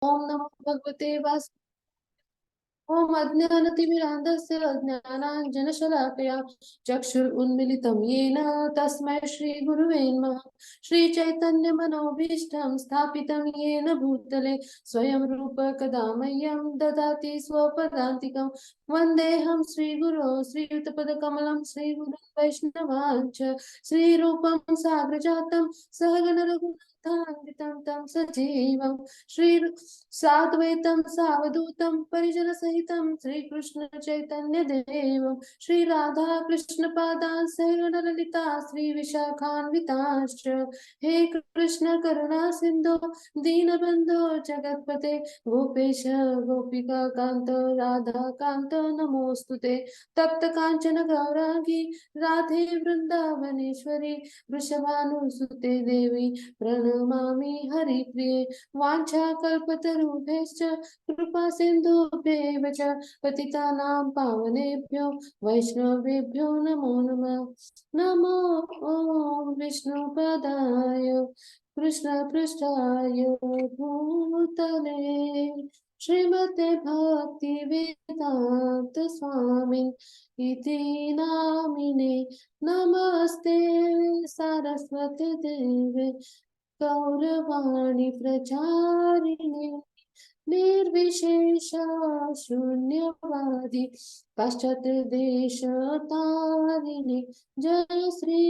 ओम नमो भगवते वास। ओम अज्ञानतिमिरान्धस्य ज्ञानाञ्जनशलाकया चक्षुरुन्मिलितं येन तस्मै श्रीगुरुवे नमः। श्रीचैतन्यमनोभीष्टं स्थापितं येन भूतले स्वयं रूप कदा मह्यं ददाति स्वपदान्तिकं। वन्देऽहं श्रीगुरो श्रीयुतपदकमलं श्रीगुरुं वैष्णवाञ्च श्रीरूपं साग्रजातं सहगण रघुनाथान्वितं तं सजीवं श्री साद्वैतं सावधूतं परिजनसहितं श्रीकृष्ण चैतन्य देवं श्री राधा कृष्ण पादान् सह ललिता श्री विशाखान्विताश्च। हे कृष्ण करुणा सिंधु दीनबंधो जगत्पते गोपेश गोपिका कांत राधा कांत नमोस्तुते। तप्त कांचन गौरांगी राधे वृंदावनेश्वरी वृषभानुसुते देवी प्रणमामि हरिप्रिये। वाञ्छाकल्पतरुभ्यश्च कृपा सिन्धुभ्येव च पतितानां पावनेभ्यो वैष्णवेभ्यो नमो नमः। नमो ॐ विष्णुपदाय कृष्णपृष्ठाय भूतले श्रीमते भक्तिवेदान्त स्वामिन् इति नामिने। नमस्ते सरस्वती देवे गौरवाणी प्रचारिणे निर्विशेष शून्यवादी पाश्चात्य देश तारिणे। जय श्री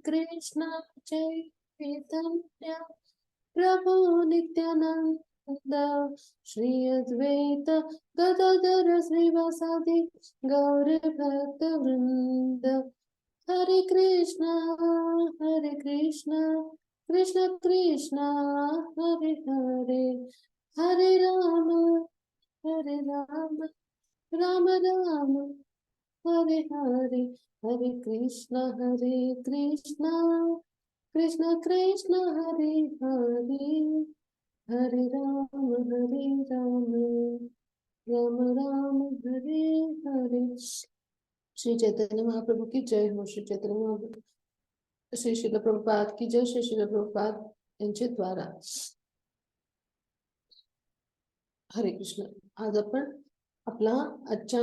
कृष्ण चैतन्य प्रभु नित्यानंद श्री अद्वैत गदाधर श्रीवासादि गौर भक्त वृंद। हरे कृष्ण कृष्ण कृष्ण हरे हरे हरे राम राम राम हरे हरे हरे कृष्ण कृष्ण कृष्ण हरे हरे हरे राम राम राम हरे हरे। श्री चैतन्य महाप्रभु की जय हो। श्री चैतन्य महाप्रभु श्री शिल प्रभुपाद की जय। श्री शिल प्रभुपाद यांचे द्वारा। हरे कृष्ण। आज आपण आपला आजच्या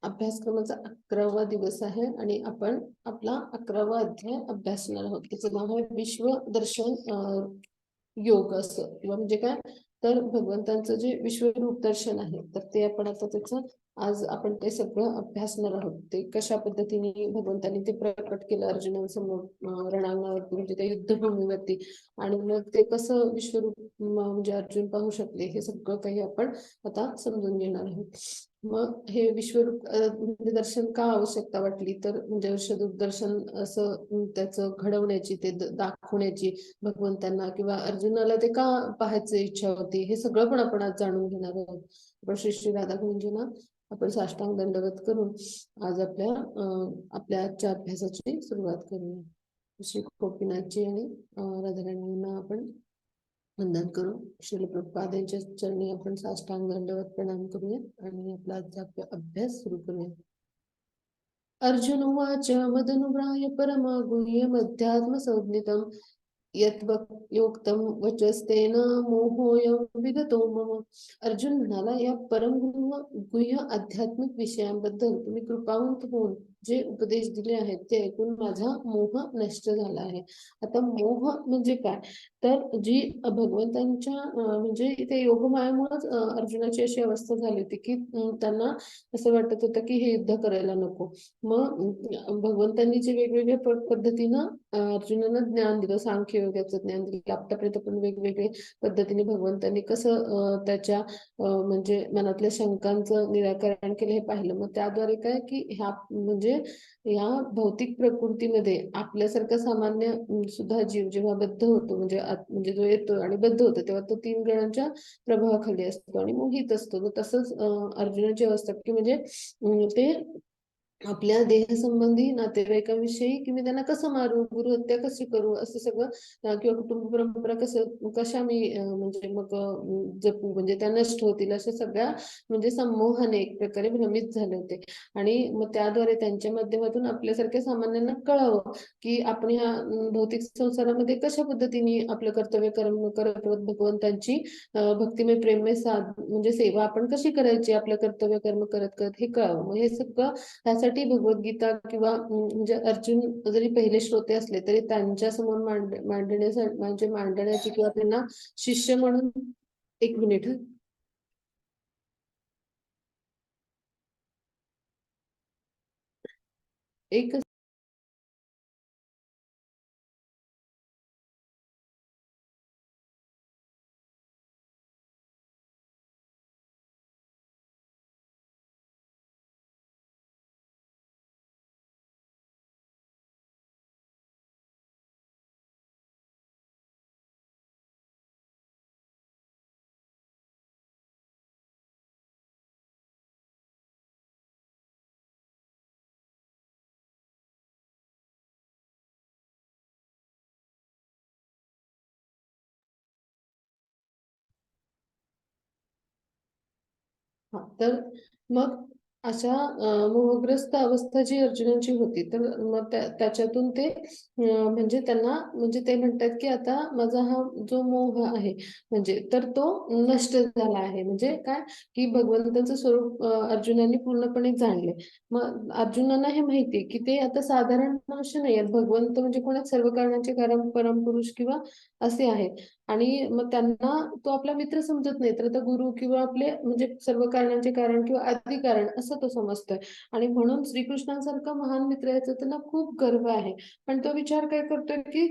अभ्यासक्रमाचा 11वा दिवस आहे आणि आपण आपला 11वा अध्याय अभ्यासणार आहोत. त्याचं नाव आहे विश्व दर्शन योग असं किंवा म्हणजे काय तर भगवंतांचं जे विश्वरूप दर्शन आहे तर ते आपण आता त्याचं आज आपण ते सगळं अभ्यासणार आहोत. ते कशा पद्धतीने भगवंतांनी ते प्रकट केलं अर्जुनासमोर रणांगणावरती म्हणजे त्या युद्धभूमीवरती आणि मग ते कसं विश्वरूप म्हणजे अर्जुन पाहू शकले हे सगळं काही आपण आता समजून घेणार आहोत. मग हे विश्वरूप म्हणजे दर्शन का आवश्यकता वाटली तर म्हणजे विश्वरूप दर्शन असं त्याचं घडवण्याची ते दाखवण्याची भगवंतांना किंवा अर्जुनाला ते का पाहायची इच्छा होती हे सगळं पण आपण आज जाणून घेणार आहोत. आपण श्री श्री राधाकृष्णांना आपण साष्टांग दंडवत करून आज आपल्या आजच्या अभ्यासाची सुरुवात करूया. श्री गोपीनाथजी आणि राधाराणींना आपण वंदन करू. श्रील प्रभुपाद यांच्या चरणी आपण साष्टांग दंडवत प्रणाम करूया आणि आपला आजचा अभ्यास सुरू करूया. अर्जुन उवाच मदनुव्राय परम गुह्यमध्यात्म संज्ञितम् यत्योक्तं वचस्तेन मोहोऽयं विगतो मम. अर्जुन म्हणाला या गुह्य आध्यात्मिक विषयांबद्दल तुम्ही कृपावंत होऊन जे उपदेश दिले आहेत ते ऐकून माझा मोह नष्ट झाला आहे. आता मोह म्हणजे काय तर जी भगवंतांच्या म्हणजे ते योगमायेमुळेच अर्जुनाची अशी अवस्था झाली होती की त्यांना असं वाटत होतं की हे युद्ध करायला नको. मग भगवंतांनी जे वेगवेगळ्या पद्धतीनं अर्जुनाला ज्ञान दिलं सांख्य योगाचं ज्ञान दिलं. आतापर्यंत पण वेगवेगळे पद्धतीने भगवंतांनी कसं त्याच्या म्हणजे मनातल्या शंकांचं निराकरण केलं हे पाहिलं. मग त्याद्वारे काय की ह्या म्हणजे या भौतिक प्रकृतीमध्ये आपल्यासारखा सामान्य सुद्धा जीव जेव्हा बद्ध होतो म्हणजे जो येतो आणि बद्ध होतो तेव्हा तो 3 गणांच्या प्रभावाखाली असतो आणि मोहित असतो. तसंच अर्जुनाची अवस्था की म्हणजे ते आपल्या देहसंबंधी नातेवाईकांविषयी की मी त्यांना कसं मारू, गुरुहत्या कशी करू, असं सगळं किंवा कुटुंब परंपरा कशा मी म्हणजे मग जपू, म्हणजे त्या नष्ट होतील, अशा सगळ्या म्हणजे संमोहाने एक प्रकारे भ्रमित झाले होते. आणि मग त्याद्वारे त्यांच्या माध्यमातून आपल्यासारख्या सामान्यांना कळावं की आपण ह्या भौतिक संसारामध्ये कशा पद्धतीने आपलं कर्तव्य कर्म करत करत भगवंतांची भक्तिमय प्रेममय साध म्हणजे सेवा आपण कशी करायची, आपलं कर्तव्य कर्म करत करत हे कळावं. मग हे सगळं त्यासाठी भगवद्गीता किंवा म्हणजे अर्जुन जरी पहिले श्रोते असले तरी त्यांच्या समोर मांडण्यासाठी म्हणजे मांडण्याची किंवा त्यांना शिष्य म्हणून. एक मिनिट. एक हा तर मग अशा मोहग्रस्त अवस्था जी अर्जुनाची होती, तर मग त्याच्यातून ते म्हणजे त्यांना म्हणजे ते म्हणतात की आता माझा हा जो मोह आहे म्हणजे तर तो नष्ट झाला आहे. म्हणजे काय की भगवंताचं स्वरूप अर्जुनाने पूर्णपणे जाणले. मग अर्जुनांना हे माहिती की ते आता साधारण मनुष्य नाही आहेत, भगवंत म्हणजे कोणाच सर्व कारणाचे कारण परमपुरुष किंवा असे आहेत. आणि मग त्यांना तो आपला मित्र समजत नाही, तर आता गुरु किंवा आपले म्हणजे सर्व कारणांचे कारण किंवा आदी कारण असं तो समजतोय. आणि म्हणून श्रीकृष्णांसारखा महान मित्र याचा त्यांना खूप गर्व आहे. पण तो विचार काय करतोय की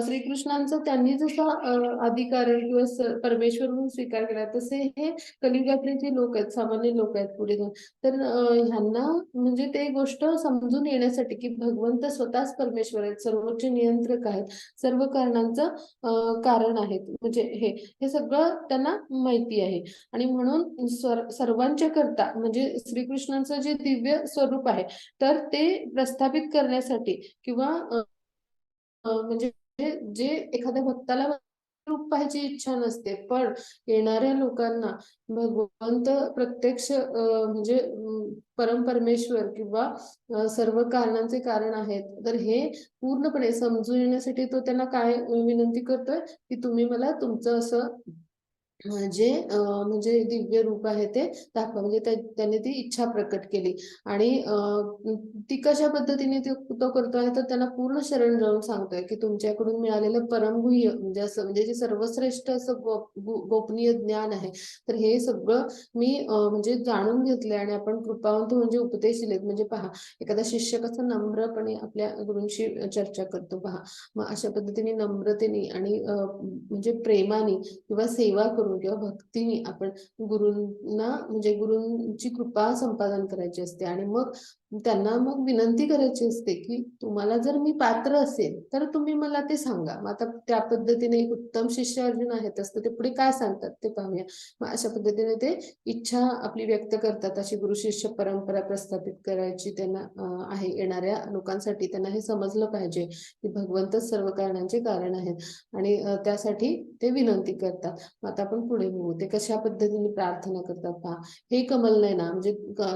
श्रीकृष्णांचा त्यांनी जसा अधिकार किंवा परमेश्वर म्हणून स्वीकार केला, तसे हे कलियुगातले जे लोक आहेत, सामान्य लोक आहेत पुढे जाऊन, तर ह्यांना म्हणजे ते गोष्ट समजून येण्यासाठी की भगवंत स्वतःच परमेश्वर आहेत, सर्वोच्च नियंत्रक आहेत, सर्व कारणांचं कारण आहेत, म्हणजे हे हे सगळं त्यांना माहिती आहे. आणि म्हणून सर्वांच्या करता म्हणजे श्रीकृष्णांचं जे दिव्य स्वरूप आहे तर ते प्रस्थापित करण्यासाठी किंवा म्हणजे जे एखाद्या भक्ताला रूप पाहायची इच्छा नसते, पण येणाऱ्या लोकांना भगवंत प्रत्यक्ष म्हणजे परमेश्वर किंवा सर्व कारणांचे कारण आहेत, तर हे पूर्णपणे समजून येण्यासाठी तो त्यांना काय विनंती करतोय की तुम्ही मला तुमचं असं जे म्हणजे दिव्य रूप आहे ते दाखवा. म्हणजे त्याने ती इच्छा प्रकट केली. आणि ती कशा पद्धतीने तो करतोय, तर त्यांना पूर्ण शरण जाऊन सांगतोय की तुमच्याकडून मिळालेलं परमगुह्य म्हणजे असं म्हणजे जे सर्वश्रेष्ठ असं गोपनीय ज्ञान आहे, तर हे सगळं मी म्हणजे जाणून घेतलंय आणि आपण कृपावंत म्हणजे उपदेश दिलेत. म्हणजे पहा, एखादा शिष्य कसा नम्रपणे आपल्या गुरूंशी चर्चा करतो पहा, मग अशा पद्धतीने नम्रतेने आणि म्हणजे प्रेमाने किंवा सेवा करून किंवा भक्तीने आपण गुरूंना म्हणजे गुरूंची कृपा संपादन करायची असते. आणि मग त्यांना मग विनंती करायची असते की तुम्हाला जर मी पात्र असेल तर तुम्ही मला ते सांगा. मग आता त्या पद्धतीने एक उत्तम शिष्य अर्जुन आहेत असतं ते पुढे काय सांगतात ते पाहूया. मग अशा पद्धतीने ते इच्छा आपली व्यक्त करतात, अशी गुरु शिष्य परंपरा प्रस्थापित करायची त्यांना आहे. येणाऱ्या लोकांसाठी त्यांना हे समजलं पाहिजे की भगवंतच सर्व कारणांचे कारण आहेत. आणि त्यासाठी ते विनंती करतात. आता आपण पुढे बघू ते कशा पद्धतीने प्रार्थना करतात पहा. हे कमल नयना म्हणजे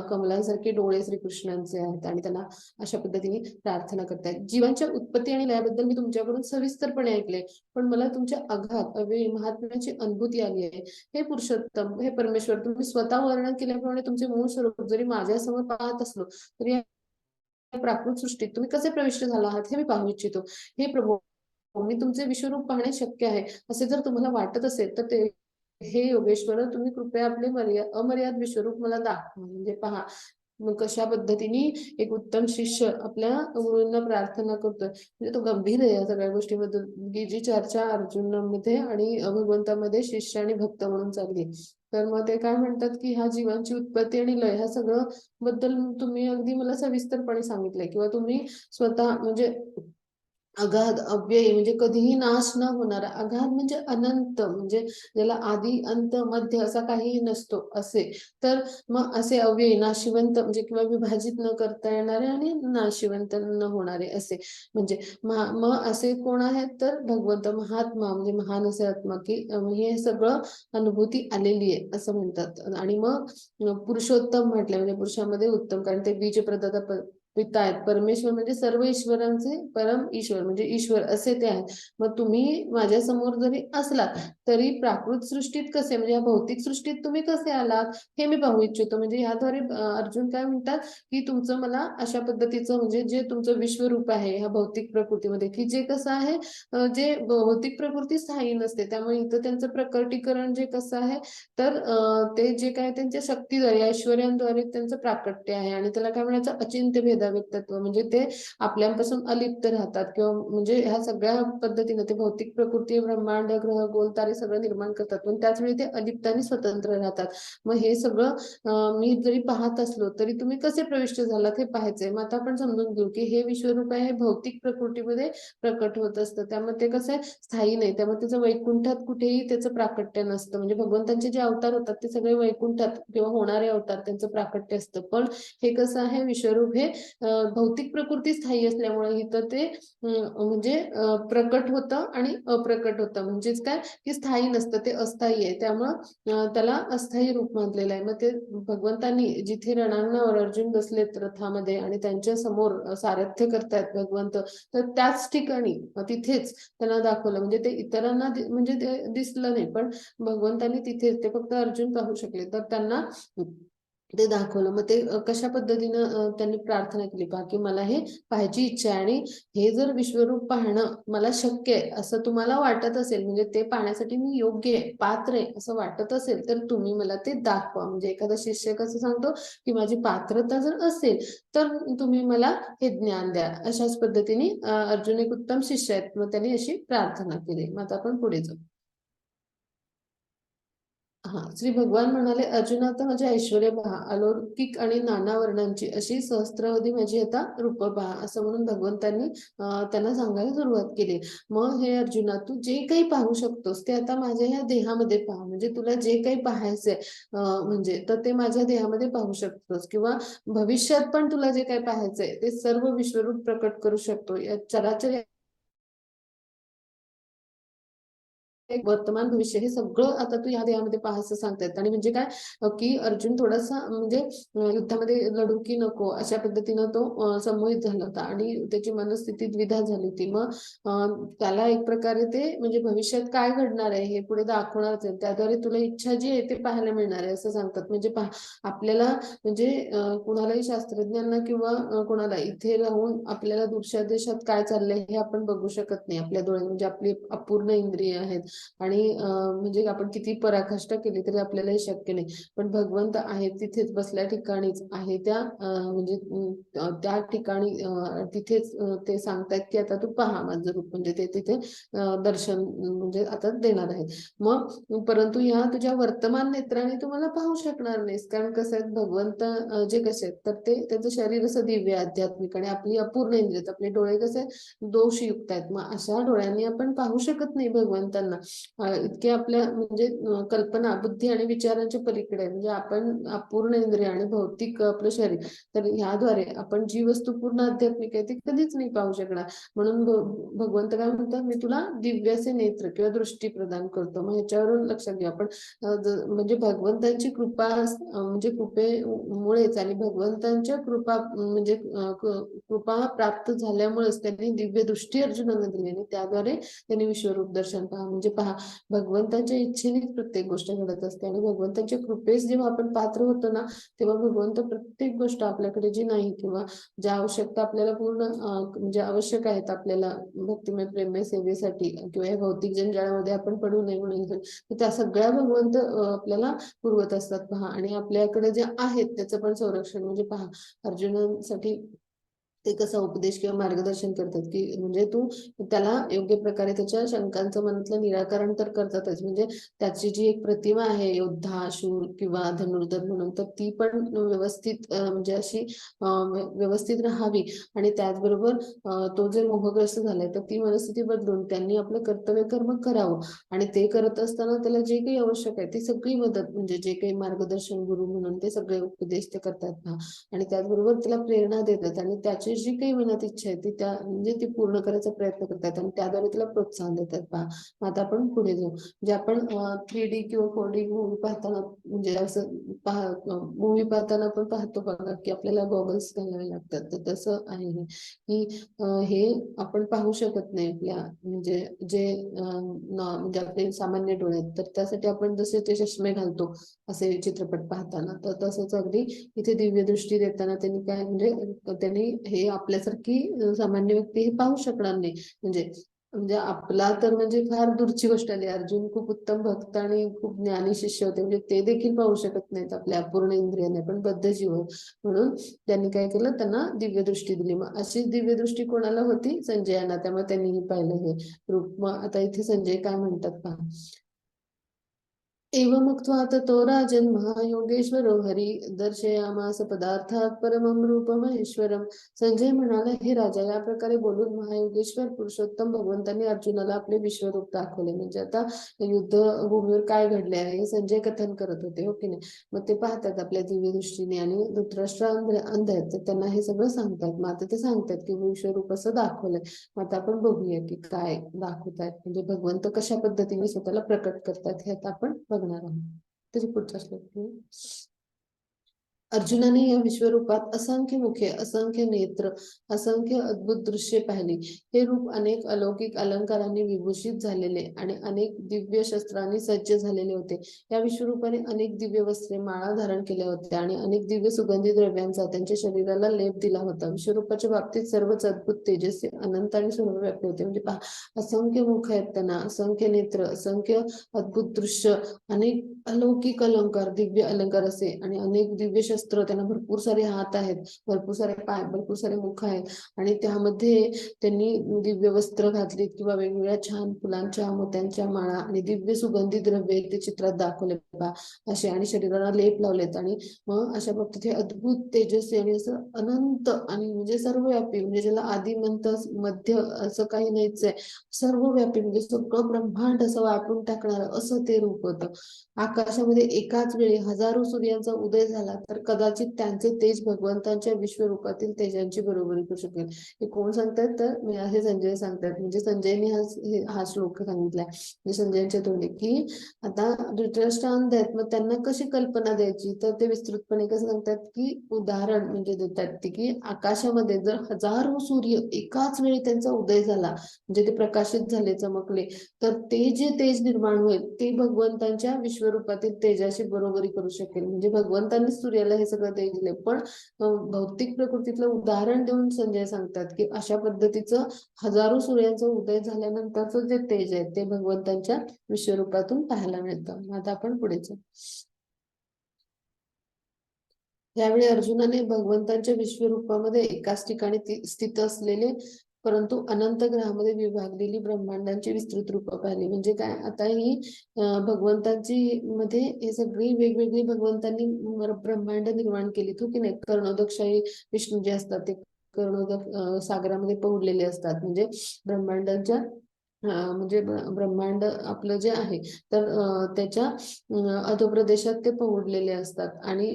कमलांसारखे डोळे श्रीकृष्णांचे आहेत आणि त्यांना अशा पद्धतीने प्रार्थना करतायत. जीवांच्या उत्पत्ती आणि लयाबद्दल मी तुमच्याकडून सविस्तरपणे ऐकले, पण मला तुमच्या अगाध महात्म्याची अनुभूती आली आहे. हे पुरुषोत्तम, हे परमेश्वर, तुम्ही स्वतः वर्णन केल्याप्रमाणे तुमचे मूळ स्वरूप जरी माझ्यासमोर पाहत असलो तरी या प्राकृत सृष्टीत तुम्ही कसे प्रविष्ट झाला आहात हे मी पाहू इच्छितो. हे प्रभू, मी तुमचे विश्वरूप पाहणे शक्य आहे असे जर तुम्हाला वाटत असेल तर ते हे योगेश्वर तुम्ही कृपया आपले अमर्याद विश्वरूप मला दाखवा. म्हणजे पहा मग कशा पद्धतीने एक उत्तम शिष्य आपल्या गुरूंना प्रार्थना करतोय. म्हणजे तो गंभीर आहे या सगळ्या गोष्टीबद्दल. ही जी चर्चा अर्जुनामध्ये आणि भगवंतामध्ये शिष्य आणि भक्त म्हणून चालली, तर मग ते काय म्हणतात की ह्या जीवांची उत्पत्ती आणि लय ह्या सगळं बद्दल तुम्ही अगदी मला सविस्तरपणे सांगितलंय किंवा तुम्ही स्वतः म्हणजे अगाध अव्यय म्हणजे कधीही नाश न होणारा, अगाध म्हणजे अनंत, म्हणजे ज्याला आदी अंत मध्य असा काहीही नसतो असे. तर मग असे अव्यय नाशिवंत म्हणजे किंवा विभाजित न करता येणारे आणि नाशिवंत न होणारे असे. म्हणजे मग असे कोण आहेत तर भगवंत महात्मा म्हणजे महान असे आत्मा की हे सगळं अनुभूती आलेली आहे असं म्हणतात. आणि मग पुरुषोत्तम म्हटले म्हणजे पुरुषामध्ये उत्तम, कारण ते बीज प्रदाता पिता आहेत. परमेश्वर म्हणजे सर्व ईश्वरांचे परम ईश्वर म्हणजे ईश्वर असे ते आहेत. मग तुम्ही माझ्या समोर जरी असलात तरी प्राकृत सृष्टीत कसे म्हणजे या भौतिक सृष्टीत तुम्ही कसे आलात हे मी पाहू इच्छितो. म्हणजे याद्वारे अर्जुन काय म्हणतात की तुमचं मला अशा पद्धतीचं म्हणजे जे तुमचं विश्वरूप आहे ह्या भौतिक प्रकृतीमध्ये की जे कसं आहे जे भौतिक प्रकृती स्थायी नसते, त्यामुळे इथं त्यांचं प्रकटीकरण जे कसं आहे तर ते जे काय त्यांच्या शक्तीद्वारे ऐश्वर्यांद्वारे त्यांचं प्राकट्य आहे. आणि त्याला काय म्हणायचं अचिंत्य भेदाव्यक्तत्व म्हणजे ते आपल्यापासून अलिप्त राहतात किंवा म्हणजे ह्या सगळ्या पद्धतीने ते भौतिक प्रकृती ब्रह्मांड ग्रह गोल तारे सगळं निर्माण करतात, पण त्याच वेळी ते अलिप्त आणि स्वतंत्र राहतात. मग हे सगळं मी जरी पाहत असलो तरी तुम्ही कसे प्रविष्ट झालात हे पाहायचंय. मग आता आपण समजून घेऊ की हे विश्वरूप आहे हे भौतिक प्रकृतीमध्ये प्रकट होत असतं, त्यामुळे ते कसं आहे स्थायी नाही, त्यामुळे त्याचं वैकुंठात कुठेही त्याचं प्राकट्य नसतं. म्हणजे भगवंतांचे जे अवतार होतात ते सगळे वैकुंठात किंवा होणारे अवतार त्यांचं प्राकट्य असतं, पण हे कसं आहे विश्वरूप हे भौतिक प्रकृती स्थायी असल्यामुळे इथं ते म्हणजे प्रकट होतं आणि अप्रकट होतं. म्हणजेच काय की स्थायी नसतं, ते अस्थायी आहे, त्यामुळं त्याला अस्थायी रूप मानलेलं आहे. मग ते भगवंतांनी जिथे रणांगणावर अर्जुन बसलेत रथामध्ये आणि त्यांच्या समोर सारथ्य करतायत भगवंत, तर त्याच ठिकाणी तिथेच त्यांना दाखवलं. म्हणजे ते इतरांना म्हणजे ते दिसलं नाही, पण भगवंतांनी तिथेच ते फक्त अर्जुन पाहू शकले, तर त्यांना ते दाखवलं. मग ते कशा पद्धतीनं त्यांनी प्रार्थना केली पहा की मला हे पाहायची इच्छा आहे आणि हे जर विश्वरूप पाहणं मला शक्य आहे असं तुम्हाला वाटत असेल म्हणजे ते पाहण्यासाठी मी योग्य आहे पात्र आहे असं वाटत असेल तर तुम्ही मला ते दाखवा. म्हणजे एखादा शिष्य कसं सांगतो की माझी पात्रता जर असेल तर तुम्ही मला हे ज्ञान द्या. अशाच पद्धतीने अर्जुन एक उत्तम शिष्य आहेत, मग त्यांनी अशी प्रार्थना केली. मग आता आपण पुढे जाऊ. हा श्री भगवान म्हणाले अर्जुना आता माझे ऐश्वर्य पहा, अलौकिक आणि नाना वर्णांची अशी सहस्त्रावधी माझी आता रूप पहा असं म्हणून भगवंतांनी त्यांना सांगायला सुरुवात केली. मग हे अर्जुना तू जे काही पाहू शकतोस ते आता माझ्या ह्या देहामध्ये पहा. म्हणजे तुला जे काही पाहायचंय म्हणजे तर ते माझ्या देहामध्ये पाहू शकतोस, किंवा भविष्यात पण तुला जे काही पाहायचंय ते सर्व विश्वरूप प्रकट करू शकतो. या चराचर एक वर्तमान भविष्य हे सगळं आता तू या देहामध्ये पहा असं सांगतायत. आणि म्हणजे काय की अर्जुन थोडासा म्हणजे युद्धामध्ये लढू की नको अशा पद्धतीनं तो संमोहित झाला होता आणि त्याची मनस्थिती द्विधा झाली होती. मग त्याला एक प्रकारे ते म्हणजे भविष्यात काय घडणार आहे हे पुढे दाखवणारच आहे, त्याद्वारे तुला इच्छा जी आहे ते पाहायला मिळणार आहे असं सांगतात. म्हणजे आपल्याला म्हणजे कुणालाही शास्त्रज्ञांना किंवा कोणाला इथे राहून आपल्याला दुसऱ्या देशात काय चाललंय हे आपण बघू शकत नाही आपल्या डोळ्यात, म्हणजे आपली अपूर्ण इंद्रिय आहेत आणि म्हणजे आपण किती पराकाष्ठा केली तरी आपल्याला हे शक्य नाही. पण भगवंत आहे तिथेच बसल्या ठिकाणीच आहे त्या म्हणजे त्या ठिकाणी तिथेच ते सांगतायत की आता तू पहा माझं रूप, म्हणजे ते तिथे दर्शन म्हणजे आता देणार आहेत. मग परंतु ह्या तुझ्या वर्तमान नेत्राने तू मला पाहू शकणार नाहीस, कारण कसं आहे भगवंत जे कसे आहेत तर ते त्यांचं शरीर असं दिव्य आध्यात्मिक आणि आपली अपूर्ण इंद्रिय आपले डोळे कसे दोषयुक्त आहेत. मग अशा डोळ्यांनी आपण पाहू शकत नाही भगवंतांना. इतके आपल्या म्हणजे कल्पना बुद्धी आणि विचारांच्या पलीकडे आहे. म्हणजे आपण अपूर्ण इंद्रिय आणि भौतिक आपलं शरीर, तर ह्याद्वारे आपण जी वस्तू पूर्ण आध्यात्मिक आहे ती कधीच नाही पाहू शकणार. म्हणून भगवंत काय म्हणतात मी तुला दिव्याचे नेत्र किंवा दृष्टी प्रदान करतो. मग ह्याच्यावरून लक्षात घ्या आपण म्हणजे भगवंतांची कृपा म्हणजे कृपेमुळेच आणि भगवंतांच्या कृपा म्हणजे कृपा प्राप्त झाल्यामुळेच त्यांनी दिव्य दृष्टी अर्जुनांना दिली आणि त्याद्वारे त्यांनी विश्वरूप दर्शन पहा. म्हणजे पहा भगवंताच्या इच्छेनेच प्रत्येक गोष्ट घडत असते आणि भगवंताच्या कृपेस जेव्हा आपण पात्र होतो ना तेव्हा भगवंत प्रत्येक गोष्ट आपल्याकडे जी नाही किंवा ज्या आवश्यकता आपल्याला पूर्ण म्हणजे आवश्यक आहेत आपल्याला भक्तिमय प्रेममय सेवेसाठी किंवा या भौतिक जंजाळामध्ये आपण पडू नये म्हणून, तर त्या सगळ्या भगवंत आपल्याला पुरवत असतात पहा. आणि आपल्याकडे जे आहेत त्याचं पण संरक्षण म्हणजे पहा अर्जुनांसाठी ते कसा उपदेश किंवा मार्गदर्शन करतात की म्हणजे तू त्याला योग्य प्रकारे त्याच्या शंकांचं मनातलं निराकरण तर करतातच, म्हणजे त्याची जी एक प्रतिमा आहे योद्धा शूर किंवा धनुर्धर म्हणून, तर ती पण व्यवस्थित म्हणजे अशी व्यवस्थित राहावी. आणि त्याचबरोबर तो जे मोहग्रस्त झालाय तर ती मनस्थिती बदलून त्यांनी आपलं कर्तव्य कर्म करावं. आणि ते करत असताना त्याला जे काही आवश्यक आहे ती सगळी मदत, म्हणजे जे काही मार्गदर्शन गुरु म्हणून ते सगळे उपदेश ते करतात. आणि त्याचबरोबर त्याला प्रेरणा देतात आणि त्याची जी काही मनात इच्छा आहे ती त्या म्हणजे ती पूर्ण करायचा प्रयत्न करतात आणि त्याद्वारे त्याला प्रोत्साहन देतात. पहा, मग आता आपण पुढे जाऊ. म्हणजे आपण 3D किंवा 4D मूवी पाहताना म्हणजे असं मूवी पाहताना आपण पाहतो बघा की आपल्याला गॉगल्स घालावे लागतात, तर तसं आहे हे की हे आपण पाहू शकत नाही आपल्या म्हणजे जे म्हणजे आपले सामान्य डोळे आहेत, तर त्यासाठी आपण जसे ते चष्मे घालतो असे चित्रपट पाहताना, तर तसंच अगदी इथे दिव्य दृष्टी देताना त्यांनी काय म्हणजे त्यांनी हे आपल्यासारखी सामान्य व्यक्ती हे पाहू शकणार नाही. म्हणजे म्हणजे आपला तर म्हणजे फार दूरची गोष्ट आली. अर्जुन खूप उत्तम भक्त आणि खूप ज्ञानी शिष्य होते, म्हणजे ते देखील पाहू शकत नाहीत आपल्या अपूर्ण इंद्रियाने, पण बद्ध जीव म्हणून त्यांनी काय केलं, त्यांना दिव्य दृष्टी दिली. मग अशीच दिव्य दृष्टी कोणाला होती? संजयाना. त्यामुळे त्यांनीही पाहिलं हे रूप. मग आता इथे संजय काय म्हणतात पहा. एवमुक्त्वा ततो राजन् महायोगेश्वरो हरी दर्शयामास पदार्थात परमं रूपमहेश्वरम. संजय म्हणाला, हे राजा, या प्रकारे बोलून महायोगेश्वर पुरुषोत्तम भगवंतांनी अर्जुनाला आपले विश्वरूप दाखवले. म्हणजे आता युद्ध भूमीवर काय घडले आहे हे संजय कथन करत होते, हो की नाही. मग ते पाहतात आपल्या दिव्य दृष्टीने आणि धृतराष्ट्र अंध आहेत तर त्यांना हे सगळं सांगतात. मग आता ते सांगतात की विश्वरूप असं दाखवलंय. मग आता आपण बघूया की काय दाखवतात, म्हणजे भगवंत कशा पद्धतीने स्वतःला प्रकट करतात हे आता आपण बघणार आहोत. त्याची पुढचा श्लोक. अर्जुनाने या विश्वरूपात असंख्य मुखे, असंख्य नेत्र, असंख्य अद्भुत दृश्ये पाहिली. हे रूप अनेक अलौकिक अलंकारांनी विभूषित झालेले आणि अनेक दिव्य शस्त्रांनी सज्ज झालेले होते. या विश्वरूपाने अनेक दिव्य वस्त्रे, माळा धारण केल्या होत्या आणि अनेक दिव्य सुगंधी द्रव्यांचा त्यांच्या शरीराला लेप दिला होता. विश्वरूपाच्या बाबतीत सर्वच अद्भुत, तेजस्वी, अनंत आणि सर्वव्यापी होते. म्हणजे पहा, असंख्य मुख आहेत त्यांना, असंख्य नेत्र, असंख्य अद्भुत दृश्य, अनेक अलौकिक अलंकार, दिव्य अलंकार असे, आणि अनेक दिव्य शस्त्र, त्यांना भरपूर सारे हात आहेत, भरपूर सारे पाय, भरपूर सारे मुख आहेत. आणि त्यामध्ये त्यांनी दिव्य वस्त्र घातलीत किंवा वेगवेगळ्या छान फुलांच्या मोत्यांच्या माळा आणि दिव्य सुगंधी द्रव्ये ते चित्रात दाखवले बा असे, आणि शरीराला लेप लावलेत. आणि मग अशा बाबतीत हे अद्भुत, तेजस्वी आणि असं अनंत आणि म्हणजे सर्वव्यापी, म्हणजे ज्याला आधी म्हणतात मध्य असं काही नाहीच आहे, सर्वव्यापी म्हणजे सगळं ब्रह्मांड असं वाटून टाकणार असं ते रूप होतं. आकाशामध्ये एकाच वेळी हजारो सूर्यांचा उदय झाला तर कदाचित त्यांचे तेज भगवंतांच्या विश्वरूपातील तेजांची बरोबरी करू शकेल. हे कोण सांगतात? तर हे संजय सांगतात. म्हणजे संजयने हा श्लोक सांगितलाय, म्हणजे संजयच्या तोंडी, की आता धृतराष्ट्र अंध आहेत, मग त्यांना कशी कल्पना द्यायची, तर ते विस्तृतपणे कसं सांगतात की उदाहरण म्हणजे देतात ते, की आकाशामध्ये जर हजारो सूर्य एकाच वेळी त्यांचा उदय झाला, म्हणजे ते प्रकाशित झाले, चमकले, तर ते जे तेज निर्माण होईल ते भगवंतांच्या विश्वरूपातील तेजाशी बरोबरी करू शकेल. म्हणजे भगवंतांनी सूर्याला हे सगळं तेज दिले, पण भौतिक प्रकृतीतलं उदाहरण देऊन संजय सांगतात की अशा पद्धतीचं हजारो सूर्यांचा उदय झाल्यानंतरचं जे तेज आहे ते भगवंतांच्या विश्वरूपातून पाहायला मिळतं. आता आपण पुढे जाऊ. यावेळी अर्जुनाने भगवंतांच्या विश्वरूपामध्ये एकाच ठिकाणी स्थित असलेले परंतु अनंत ग्रहामध्ये विभागलेली ब्रह्मांडांची विस्तृत रूप पाहिली. म्हणजे काय, आता ही भगवंतांची मध्ये हे सगळी वेगवेगळी भगवंतांनी ब्रह्मांड निर्माण केली, हो की नाही. कर्णोदकशाही विष्णू जे असतात ते कर्णोदक सागरामध्ये पोहलेले असतात, म्हणजे ब्रह्मांडांच्या म्हणजे ब्रह्मांड आपलं जे आहे तर त्याच्या अधोप्रदेशात ते पोहोडलेले असतात. आणि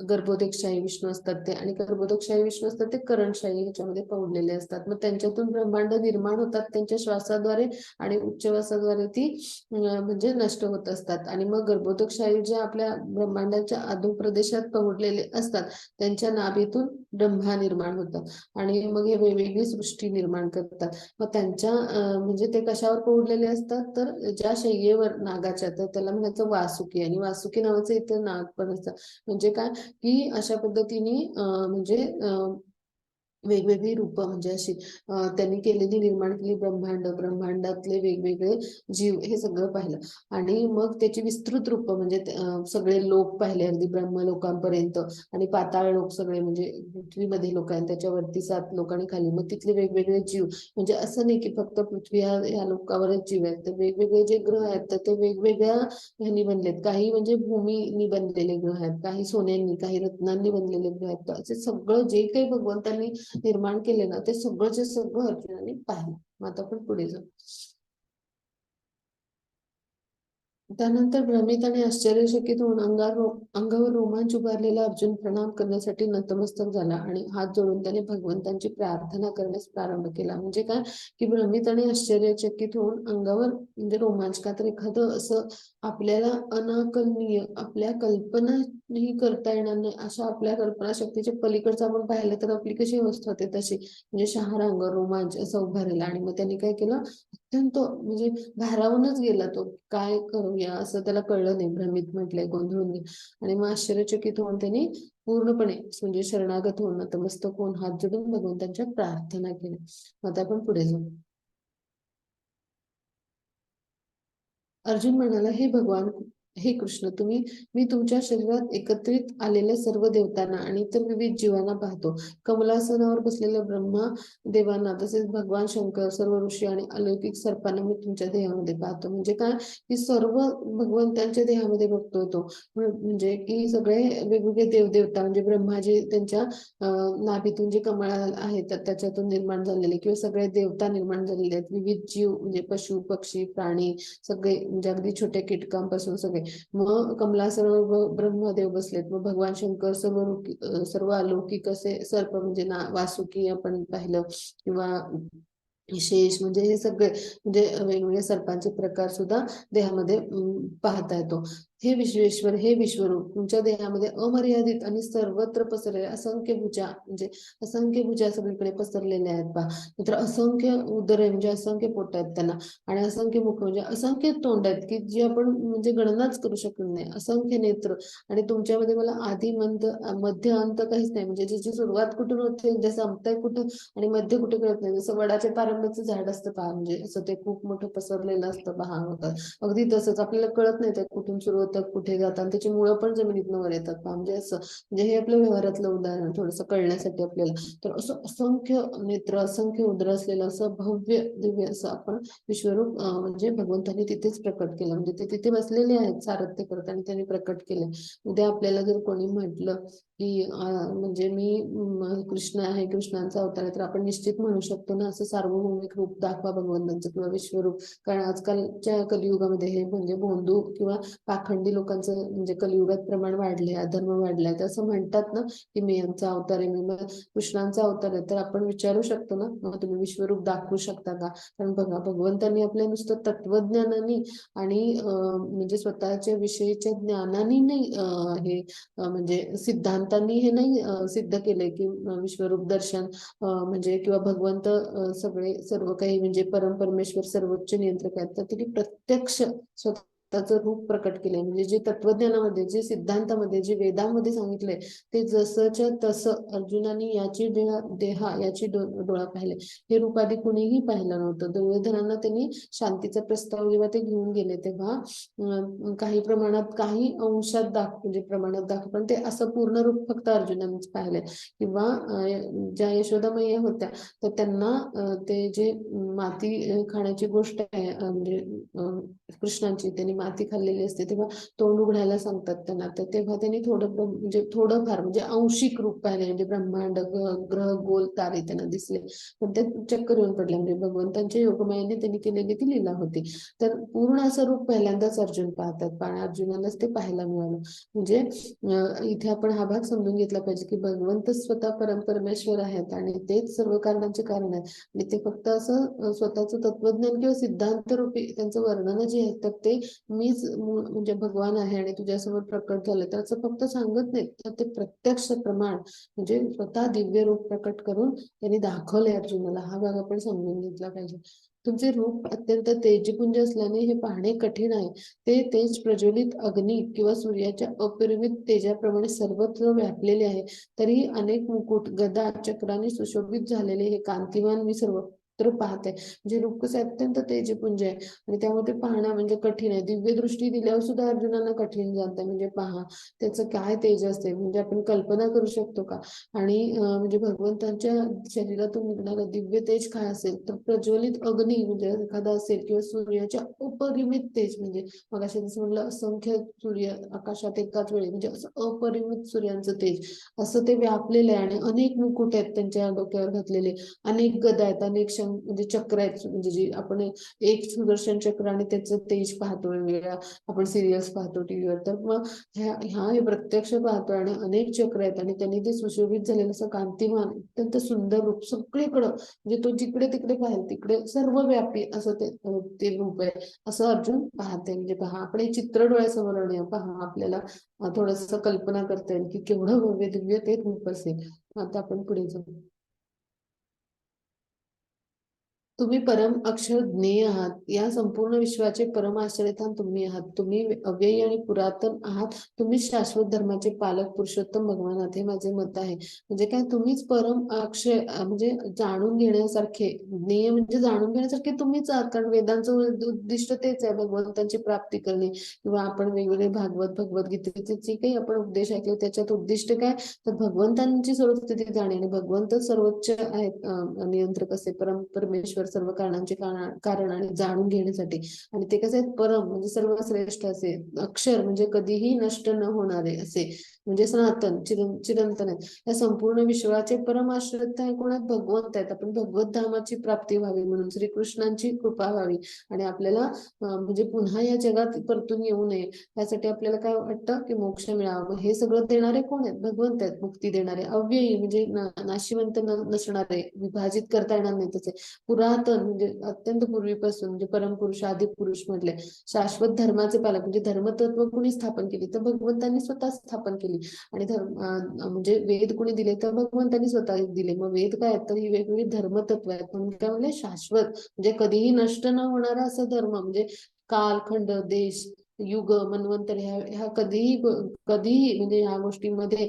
गर्भोदकशाही विष्णू असतात ते, आणि गर्भोदकशाही विष्णू असतात ते करणशाही ह्याच्यामध्ये पोहोडलेले असतात. मग त्यांच्यातून ब्रह्मांड निर्माण होतात त्यांच्या श्वासाद्वारे, आणि उच्चवासाद्वारे ती म्हणजे नष्ट होत असतात. आणि मग गर्भोदकशाही ज्या आपल्या ब्रह्मांडाच्या अधोप्रदेशात पोहोडलेले असतात त्यांच्या नाभीतून ब्रह्मा निर्माण होतात, आणि मग हे वेगवेगळी सृष्टी निर्माण करतात. मग त्यांच्या म्हणजे ते कशावर पोहोडलेले असतात, तर ज्या शय्येवर नागाच्या, तर त्याला म्हणायचं वासुकी, आणि वासुकी नावाचं इथं नाग पण असतं. म्हणजे काय, की अशा पद्धतीने म्हणजे वेगवेगळी रूप म्हणजे अशी त्यांनी केलेली निर्माण केली ब्रह्मांडातले वेगवेगळे जीव हे सगळं पाहिलं. आणि मग त्याची विस्तृत रूप म्हणजे सगळे लोक पाहिले अगदी ब्रह्मलोकांपर्यंत, आणि पाताळ लोक सगळे म्हणजे पृथ्वीमध्ये लोक आहेत, त्याच्यावरती 7 लोक आणि खाली मग तिथले वेगवेगळे जीव. म्हणजे असं नाही की फक्त पृथ्वी या लोकावरच जीव आहेत, तर वेगवेगळे जे ग्रह आहेत तर ते वेगवेगळ्या ह्यांनी बनलेत. काही म्हणजे भूमीनी बनलेले ग्रह आहेत, काही सोन्यांनी, काही रत्नांनी बनलेले ग्रह आहेत. तर असे सगळं जे काही भगवंतांनी निर्माण केले ना, ते सगळंच्या सगळं अर्जुनाने पाहिलं. मग आता आपण पुढे जाऊ. त्यानंतर भ्रमित आणि आश्चर्यचकित होऊन अंगावर रोमांच उभारलेला अर्जुन प्रणाम करण्यासाठी नतमस्तक झाला आणि हात जोडून त्याने भगवंतांची प्रार्थना करण्यास प्रारंभ केला. म्हणजे काय की भ्रमित आणि आश्चर्यचकित होऊन अंगावर म्हणजे रोमांच, का तर एखादं असं आपल्याला अनाकलनीय, आपल्या कल्पनाही करता येणार नाही अशा आपल्या कल्पनाशक्तीच्या पलीकडचं आपण पाहिलं तर आपली कशी अवस्था होते तशी, म्हणजे शहारंग रोमांच असं उभारलेला. आणि मग त्यांनी काय केलं, अत्यंत म्हणजे भारावूनच गेला तो, काय करूया असं त्याला कळलं नाही. भ्रमित म्हटलंय, गोंधळून गेला. आणि मग आश्चर्यचकित होऊन त्यांनी पूर्णपणे म्हणजे शरणागत होऊन नतमस्तक होऊन हात जोडून भगवंतांच्या प्रार्थना केल्या. आता आपण पुढे जाऊ. अर्जुन म्हणाला, हे भगवान, हे कृष्ण, मी तुमच्या शरीरात एकत्रित आलेल्या सर्व देवतांना आणि इतर विविध जीवांना पाहतो. कमलासनावर बसलेल्या ब्रह्मा देवांना, तसेच भगवान शंकर, सर्व ऋषी आणि अलौकिक सर्पांना मी तुमच्या देहामध्ये पाहतो. म्हणजे काय की सर्व भगवंतांच्या देहामध्ये बघतोय तो. म्हणजे की सगळे वेगवेगळे देवदेवता म्हणजे ब्रह्माजी त्यांच्या नाभीतून जे कमळ आहेत तर त्याच्यातून निर्माण झालेले, किंवा सगळे देवता निर्माण झालेले आहेत, विविध जीव म्हणजे पशु पक्षी प्राणी सगळे, म्हणजे अगदी छोट्या कीटकांपासून सगळे. मग कमलासनावर ब्रह्मदेव बसलेत, मग भगवान शंकर सर्व अलौकिक असे सर्प म्हणजे वासुकी आपण पाहिलं, किंवा शेष, म्हणजे हे सगळे म्हणजे वेगवेगळ्या सर्पांचे प्रकार सुद्धा देहामध्ये पाहता येतो. हे विश्वेश्वर, हे विश्वरूप, तुमच्या देहामध्ये अमर्यादित आणि सर्वत्र पसरलेल्या असंख्य भुजा, म्हणजे असंख्य भुजा सगळीकडे पसरलेल्या आहेत पहा. नंतर असंख्य उदरे म्हणजे असंख्य पोट आहेत त्यांना, आणि असंख्य मुख म्हणजे असंख्य तोंड आहेत की जी आपण म्हणजे गणनाच करू शकत नाही, असंख्य नेत्र. आणि तुमच्यामध्ये मला आधी मध्य अंत काहीच नाही, म्हणजे ज्याची सुरुवात कुठून होते, जसं संपताय कुठून आणि मध्ये कुठे कळत नाही. जसं वडाचे पारंब्याचं झाड असतं पहा, म्हणजे असं ते खूप मोठं पसरलेलं असतं पहा, होतं अगदी तसंच आपल्याला कळत नाही ते कुठून सुरू होतं कुठे जातात, आणि त्याची मुळं पण जमिनीतनं वर येतात पहा. म्हणजे असं, म्हणजे हे आपल्या व्यवहारातलं उदाहरण थोडंसं कळण्यासाठी आपल्याला. तर असं असंख्य नेत्र, असंख्य उदर असलेलं असं भव्य दिव्य असं आपण विश्वरूप म्हणजे भगवंतांनी तिथेच प्रकट केलं. म्हणजे ते तिथे बसलेले आहेत सारथ्य करत आणि त्यांनी प्रकट केले. उद्या आपल्याला जर कोणी म्हटलं की म्हणजे मी कृष्ण आहे, कृष्णांचा अवतार आहे, तर आपण निश्चित म्हणू शकतो ना, असं सार्वभौमिक रूप दाखवा भगवंतांचं किंवा विश्वरूप. कारण आजकालच्या कलियुगामध्ये हे म्हणजे भोंदू किंवा पाखंडी लोकांचं म्हणजे कलियुगात प्रमाण वाढले, अधर्म वाढलाय, तर असं म्हणतात ना की मी यांचा अवतार आहे, मी कृष्णांचा अवतार आहे. तर आपण विचारू शकतो ना, मग तुम्ही विश्वरूप दाखवू शकता का? कारण बघा, भगवंतांनी आपल्या नुसतं तत्वज्ञानाने आणि म्हणजे स्वतःच्या विषयीच्या ज्ञानाने नाही हे म्हणजे सिद्धांतांनी हे नाही सिद्ध केलंय की विश्वरूप दर्शन म्हणजे किंवा भगवंत सगळे सर्व काही म्हणजे परमेश्वर सर्वोच्च नियंत्रक आहेत, तर त्यांनी प्रत्यक्ष स्वतःचं रूप प्रकट केलंय. म्हणजे जे तत्वज्ञानामध्ये, जे सिद्धांतामध्ये, जे वेदामध्ये सांगितलंय ते जसंच्या तसं अर्जुनाने याची याची डोळा पाहिले. हे रूप आधी कुणीही पाहिलं नव्हतं. दुर्योधनांना त्यांनी शांतीचा प्रस्ताव जेव्हा ते घेऊन गेले तेव्हा काही प्रमाणात, काही अंशात म्हणजे प्रमाणात पण ते असं पूर्ण रूप फक्त अर्जुनानेच पाहिले. किंवा ज्या यशोदा मैया होत्या तर त्यांना ते जे माती खाण्याची गोष्ट आहे म्हणजे कृष्णांची, त्यांनी माती खाल्लेली असते तेव्हा तोंड उघडायला सांगतात त्यांना, तर तेव्हा त्यांनी म्हणजे थोडंफार म्हणजे आंशिक रूप पाहिले. म्हणजे ब्रह्मांड, ग्रह, गोल तारे त्यांना दिसले, पण ते चक्कर येऊन पडले. म्हणजे भगवंतांच्या योगमायेने त्यांनी केलेली ती लीला होती. तर पूर्ण असं रूप पहिल्यांदाच अर्जुन पाहतात, पण अर्जुनालाच ते पाहायला मिळालं. म्हणजे इथे आपण हा भाग समजून घेतला पाहिजे की भगवंत स्वतः परमेश्वर आहेत आणि तेच सर्व कारणांचे कारण आहेत. आणि ते फक्त असं स्वतःचं तत्वज्ञान किंवा सिद्धांत रूपी त्यांचं वर्णन जे आहेत तर ते मीच म्हणजे भगवान आहे आणि तुझ्यासमोर प्रकट झालं, त्याचं फक्त सांगत नाही, तर ते प्रत्यक्ष प्रमाण म्हणजे स्वतः दिव्य रूप प्रकट करून त्यांनी दाखवलंय अर्जुनाला. हा भाग आपण समजून घेतला पाहिजे. तुमचे रूप अत्यंत तेजपुंज असल्याने हे पाहणे कठीण आहे. ते तेज प्रज्वलित अग्नी किंवा सूर्याच्या अपरिमित तेजाप्रमाणे सर्वत्र व्यापलेले आहे. तरीही अनेक मुकुट गदा चक्राने सुशोभित झालेले हे कांतिमान मी सर्वत्र पाहते. म्हणजे रूप कसं अत्यंत तेजपुंज आहे आणि त्यामध्ये पाहणं म्हणजे कठीण आहे. दिव्य दृष्टी दिल्यावर सुद्धा अर्जुनांना कठीण जातं. म्हणजे पहा त्याचं काय तेज असते, म्हणजे आपण कल्पना करू शकतो का? आणि म्हणजे भगवंतांच्या शरीरातून निघणारं दिव्य तेज काय असेल, तर प्रज्वलित अग्नी म्हणजे एखादा असेल, किंवा सूर्याच्या अपरिमित तेज म्हणजे मग जसं म्हणलं असंख्य सूर्य आकाशात एकाच वेळी, म्हणजे असं अपरिमित सूर्यांचं तेज असं ते व्यापलेलं आहे. आणि अनेक मुकुट आहेत त्यांच्या डोक्यावर घातलेले, अनेक गदा आहेत, अनेक म्हणजे चक्र आहेत, म्हणजे जी आपण एक सुदर्शन चक्र आणि त्याचं तेज पाहतो वेगवेगळ्या आपण सिरियल्स पाहतो टीव्हीवर. तर मग ह्या हे प्रत्यक्ष पाहतो आणि अनेक चक्र आहेत आणि त्यांनी ते सुशोभित झालेलं असं कांतिमान अत्यंत सुंदर रूप सगळीकडं, म्हणजे तो जिकडे तिकडे पाहिजे तिकडे सर्वव्यापी असं ते रूप आहे, असं अर्जुन पाहते. म्हणजे पहा आपण हे चित्र डोळ्यासमोर आणूया. पहा आपल्याला थोडस कल्पना करता येईल की केवढं भव्य दिव्य ते रूप असेल. आता आपण पुढे जाऊ. तुम्ही परम अक्षर ज्ञेय आहात. या संपूर्ण विश्वाचे परम आश्रयस्थान तुम्ही आहात. तुम्ही अव्ययी आणि पुरातन आहात. तुम्ही शाश्वत धर्माचे पालक पुरुषोत्तम भगवान आहात, हे माझे मत आहे. म्हणजे काय, तुम्हीच परम अक्षय म्हणजे जाणून घेण्यासारखे, ज्ञेय म्हणजे जाणून घेण्यासारखे तुम्हीच आहात. कारण वेदांचं उद्दिष्ट तेच आहे, भगवंतांची प्राप्ती करणे. किंवा आपण वेगवेगळे भगवद्गीतेचे जे काही आपण उपदेश ऐकले त्याच्यात उद्दिष्ट काय, तर भगवंतांची सर्वस्थिती जाणे. आणि भगवंत सर्वोच्च आहेत, नियंत्रक असे परमेश्वर सर्व कारणांचे कारण आणि जाणून घेण्यासाठी. आणि ते कसे आहेत, परम म्हणजे सर्वश्रेष्ठ असे, अक्षर म्हणजे कधीही नष्ट न होणारे असे, म्हणजे सनातन चिरंतन आहेत. या संपूर्ण विश्वाचे परम आश्रित आहे कोणात, भगवंत आहेत. आपण भगवत धामाची प्राप्ती व्हावी म्हणून श्रीकृष्णांची कृपा व्हावी आणि आपल्याला म्हणजे पुन्हा या जगात परतून येऊ नये, यासाठी आपल्याला काय वाटतं की मोक्ष मिळावं. हे सगळं देणारे कोण आहेत, भगवंत आहेत. मुक्ती देणारे, अव्ययी म्हणजे नाशिवंत नसणारे, विभाजित करता येणार नाही तसे, पुरातन म्हणजे अत्यंत पूर्वीपासून, म्हणजे परमपुरुष आदि पुरुष म्हटले, शाश्वत धर्माचे पालक म्हणजे धर्मतत्व कुणी स्थापन केली, तर भगवंतांनी स्वतः स्थापन केली. आणि म्हणजे वेद कुणी दिले, तर भगवंतांनी स्वतः दिले. मग वेद काय आहेत, तर ही वेगवेगळी धर्मतत्व आहेत. म्हणून काय म्हणले, शाश्वत म्हणजे कधीही नष्ट न होणारा असा धर्म, म्हणजे कालखंड देश युग मन्वंतर ह्या कधीही म्हणजे ह्या गोष्टींमध्ये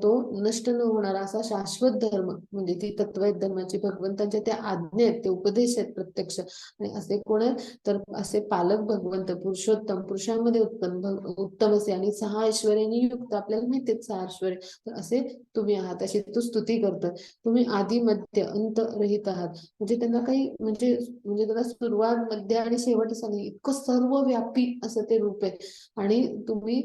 तो नष्ट न होणारा असा शाश्वत धर्म, म्हणजे ती तत्व आहेत धर्माची, भगवंतांच्या त्या आज्ञा आहेत, ते उपदेश आहेत प्रत्यक्ष. आणि असे कोण आहेत, तर असे पालक भगवंत पुरुषोत्तम, पुरुषांमध्ये उत्तम असे, आणि 6 ऐश्वर्याने युक्त, आपल्याला माहिती आहेत 6 ऐश्वर्य, तर असे तुम्ही आहात, अशी तो स्तुती करतोय. तुम्ही आदि मध्य अंत रहित आहात. म्हणजे त्यांना काही म्हणजे त्याला सुरुवात मध्य आणि शेवट असं नाही, इतकं सर्वव्यापी असं ते रूप आहे. आणि तुम्ही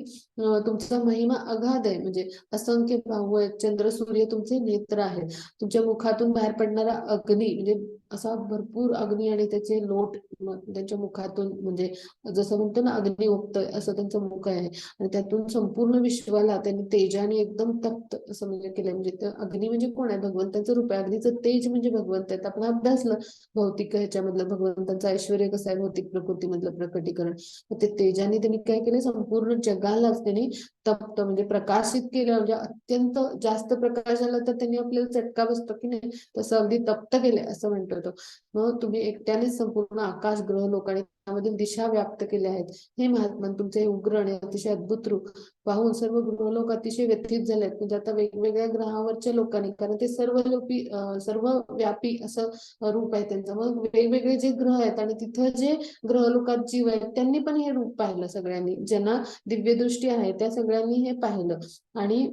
तुमचा महिमा अगाध आहे, म्हणजे असंख्य बाहू आहेत, चंद्र सूर्य तुमचे नेत्र आहेत. तुमच्या मुखातून बाहेर पडणारा अग्नी म्हणजे असा भरपूर अग्नी आणि त्याचे लोट त्यांच्या मुखातून, म्हणजे जसं म्हणतो ना अग्नी उगतोय असं त्यांचं मुख आहे. आणि त्यातून संपूर्ण विश्वाला त्यांनी तेजाने एकदम तप्त असं म्हणजे केलंय. म्हणजे अग्नी म्हणजे कोण आहे, भगवंताचं रूप आहे. अग्नीचं तेज म्हणजे भगवंत आहेत. आपण अभ्यासलं भौतिक ह्याच्यामधलं भगवंतांचं ऐश्वर्य कसं आहे, भौतिक प्रकृतीमधलं प्रकटीकरण. ते तेजाने त्यांनी काय केलं, संपूर्ण जगालाच त्यांनी तप्त म्हणजे प्रकाशित केलं. म्हणजे अत्यंत जास्त प्रकाश झाला तर त्यांनी आपल्याला चटका बसतो की नाही, तसं अगदी तप्त केले असं म्हणतो तो. मग तुम्ही एकट्यानेच संपूर्ण आकाश ग्रह लोक आणि त्यामधील दिशा व्याप्त केल्या आहेत. हे महात्मा तुमचे उग्र आणि अतिशय अद्भुत रूप पाहून सर्व गृहलोक अतिशय व्यथित झाले आहेत. म्हणजे आता वेगवेगळ्या ग्रहावरच्या लोकांनी, कारण ते सर्व व्यापी असं रूप आहे त्यांचं. मग वेगवेगळे जे ग्रह आहेत आणि तिथं जे ग्रहलोकात जीव आहेत त्यांनी पण हे रूप पाहिलं. सगळ्यांनी ज्यांना दिव्यदृष्टी आहे त्या सगळ्यांनी हे पाहिलं. आणि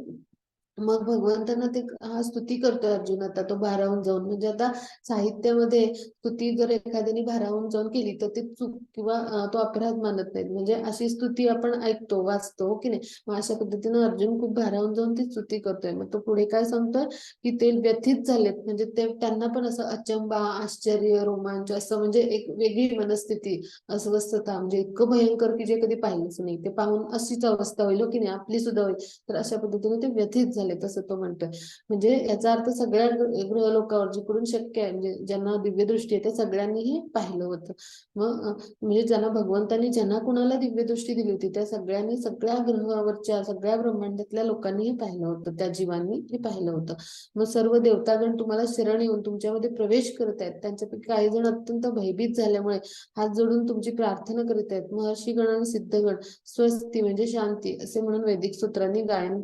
मग भगवंतांना ते हा स्तुती करतोय अर्जुन, आता तो भारावून जाऊन. म्हणजे आता साहित्यामध्ये स्तुती जर एखाद्याने भारावून जाऊन केली तर ते चूक किंवा तो अपराध मानत नाहीत. म्हणजे अशी स्तुती आपण ऐकतो वाचतो, हो की नाही. मग अशा पद्धतीनं अर्जुन खूप भारावून जाऊन ती स्तुती करतोय. मग तो पुढे काय सांगतोय की ते व्यथित झालेत, म्हणजे ते त्यांना पण असं अचंबा आश्चर्य रोमांच असं, म्हणजे एक वेगळी मनस्थिती अस्वस्थता, म्हणजे इतकं भयंकर की जे कधी पाहिलंच नाही. ते पाहून अशीच अवस्था होईल, हो की नाही, आपली सुद्धा होईल. तर अशा पद्धतीने ते व्यथित झाले. झालेत असं तो म्हणतोय. म्हणजे याचा अर्थ सगळ्या ग्रह लोकांवर जिकडून शक्य आहे म्हणजे ज्यांना दिव्य दृष्टी आहे त्या सगळ्यांनीही पाहिलं होतं. मग म्हणजे ज्यांना भगवंतांनी ज्यांना कुणाला दिव्य दृष्टी दिली होती त्या सगळ्यांनी सगळ्या ग्रहावरच्या सगळ्या ब्रह्मांडातल्या लोकांनीही पाहिलं होतं, त्या जीवांनी हे पाहिलं होतं. मग सर्व देवतागण तुम्हाला शरण येऊन तुमच्यामध्ये प्रवेश करत आहेत. त्यांच्यापैकी काही जण अत्यंत भयभीत झाल्यामुळे हात जोडून तुमची प्रार्थना करीत आहेत. महर्षीगण आणि सिद्धगण स्वस्ती म्हणजे शांती असे म्हणून वैदिक सूत्रांनी गायन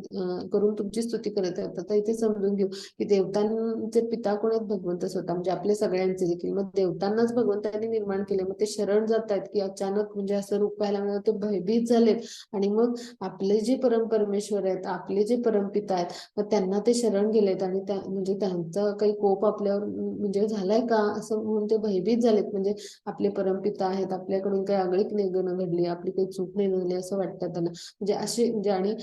करून तुमची स्तुती करत आहेत. आता इथे समजून घेऊ की देवतांचे पिता कोण आहेत? भगवंत स्वतः, म्हणजे आपले सगळ्यांचे देखील. मग देवतांनाच भगवंतांनी निर्माण केले, मग ते शरण जात आहेत की अचानक म्हणजे असं रूप पाहायला मिळालं, ते भयभीत झालेत. आणि मग आपले जे परमेश्वर आहेत, आपले जे परमपिता आहेत, मग त्यांना ते शरण गेलेत आणि म्हणजे त्यांचा काही कोप आपल्यावर म्हणजे झालाय का असं म्हणून ते भयभीत झालेत. म्हणजे आपले परमपिता आहेत, आपल्याकडून काही आगळीक नाही घडली, आपली काही चूक नाही झाली असं वाटतं त्यांना. म्हणजे असे म्हणजे आणि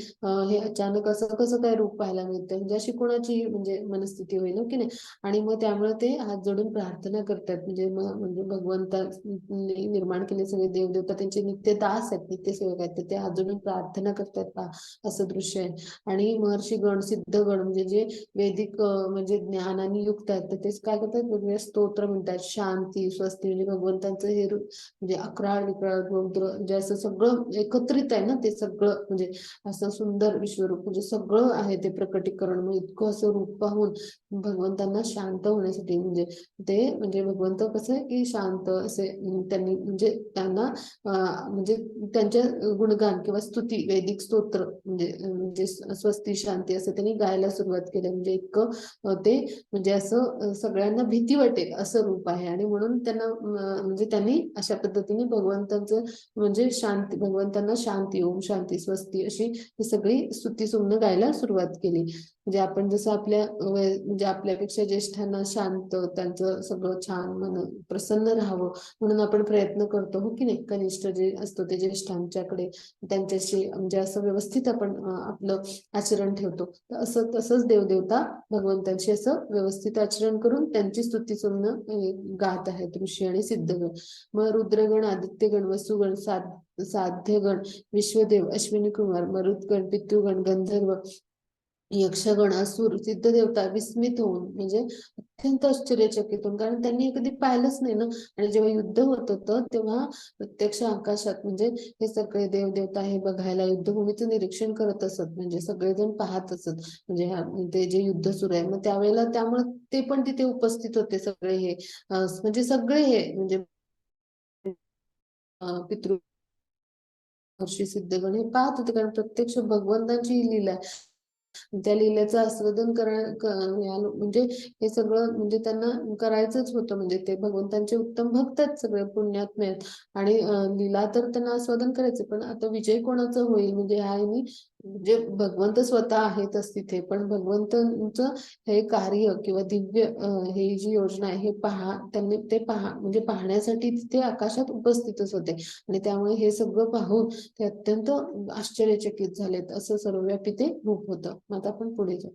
हे अचानक असं कसं काय रूप पाहायला मिळतं, म्हणजे अशी कोणाची म्हणजे मनस्थिती होईल की नाही. आणि मग त्यामुळे ते हात जोडून प्रार्थना करतात. म्हणजे भगवंतांनी निर्माण केले सगळे देवदेवता त्यांचे नित्य दास आहेत, नित्य सेवक आहेत, तर ते हात जोडून प्रार्थना करतात का असं दृश्य आहे. आणि महर्षी गण सिद्धगण म्हणजे जे वैदिक म्हणजे ज्ञानाने युक्त आहेत, तर तेच काय करतात, वेगवेगळे स्तोत्र म्हणतात, शांती स्वस्ती म्हणजे भगवंतांचं हे म्हणजे अकराळ विक्राळ रौद्र म्हणजे असं सगळं एकत्रित आहे ना, ते सगळं म्हणजे असं सुंदर विश्वरूप म्हणजे सगळं आहे ते प्रकटीकरण. मग इतकं असं रूप पाहून भगवंतांना शांत होण्यासाठी म्हणजे भगवंत कसं आहे की शांत असे त्यांनी म्हणजे त्यांना म्हणजे त्यांच्या गुणगान किंवा स्तुती वैदिक स्तोत्र म्हणजे स्वस्ती शांती असं त्यांनी गायला सुरुवात केली. म्हणजे इतकं ते म्हणजे असं सगळ्यांना भीती वाटेल असं रूप आहे. आणि म्हणून त्यांना म्हणजे त्यांनी अशा पद्धतीने भगवंतांचं म्हणजे शांती, भगवंतांना शांती, ओम शांती स्वस्ती अशी ही सगळी स्तुती सुमनं गायला सुरुवात केली. म्हणजे आपण जसं आपल्या म्हणजे आपल्यापेक्षा ज्येष्ठांना शांत, त्यांचं सगळं छान मन प्रसन्न राहावं म्हणून आपण प्रयत्न करतो हो की नाही. कनिष्ठ जे असतो ते ज्येष्ठांच्याकडे त्यांच्याशी म्हणजे असं व्यवस्थित आपण आपलं आचरण ठेवतो. तर असं तसंच देवदेवता भगवंतांशी असं व्यवस्थित आचरण करून त्यांची स्तुती सुमनं गात आहेत ऋषी आणि सिद्धगण. मग रुद्रगण, आदित्यगण, वसुगण, साध्यगण, विश्वदेव, अश्विनी कुमार, मरुदगण, पितृगण, गंधर्व, यक्षगण, असुर, सिद्धदेवता विस्मित होऊन म्हणजे अत्यंत आश्चर्यचकित होऊन, कारण त्यांनी कधी पाहिलंच नाही ना. आणि जेव्हा युद्ध होत होतं तेव्हा प्रत्यक्ष आकाशात म्हणजे हे सगळे देवदेवता हे बघायला युद्धभूमीचं निरीक्षण करत असत, म्हणजे सगळेजण पाहत असत म्हणजे ते जे युद्ध सुरू आहे. मग त्यावेळेला त्यामुळे ते पण तिथे उपस्थित होते सगळे हे म्हणजे सगळे हे म्हणजे पितृ महर्षी सिद्धगण हे पाहत होते, कारण प्रत्यक्ष भगवंतांची ही लीला आहे. त्या लीलेचं आस्वादन म्हणजे हे सगळं म्हणजे त्यांना करायचंच होतं. म्हणजे ते भगवंतांचे उत्तम भक्त आहेत, सगळे पुण्यात्मे आहेत. आणि लीला तर त्यांना आस्वादन करायचं, पण आता विजय कोणाचं होईल म्हणजे ह्या म्हणजे भगवंत स्वतः आहेतच तिथे, पण भगवंतांचं हे कार्य किंवा दिव्य हे जी योजना आहे हे त्यांनी ते म्हणजे पाहण्यासाठी तिथे आकाशात उपस्थितच होते. आणि त्यामुळे हे सगळं पाहून ते अत्यंत आश्चर्यचकित झालेत, असं सर्वव्यापी ते रूप होतं. मग आता आपण पुढे जाऊ.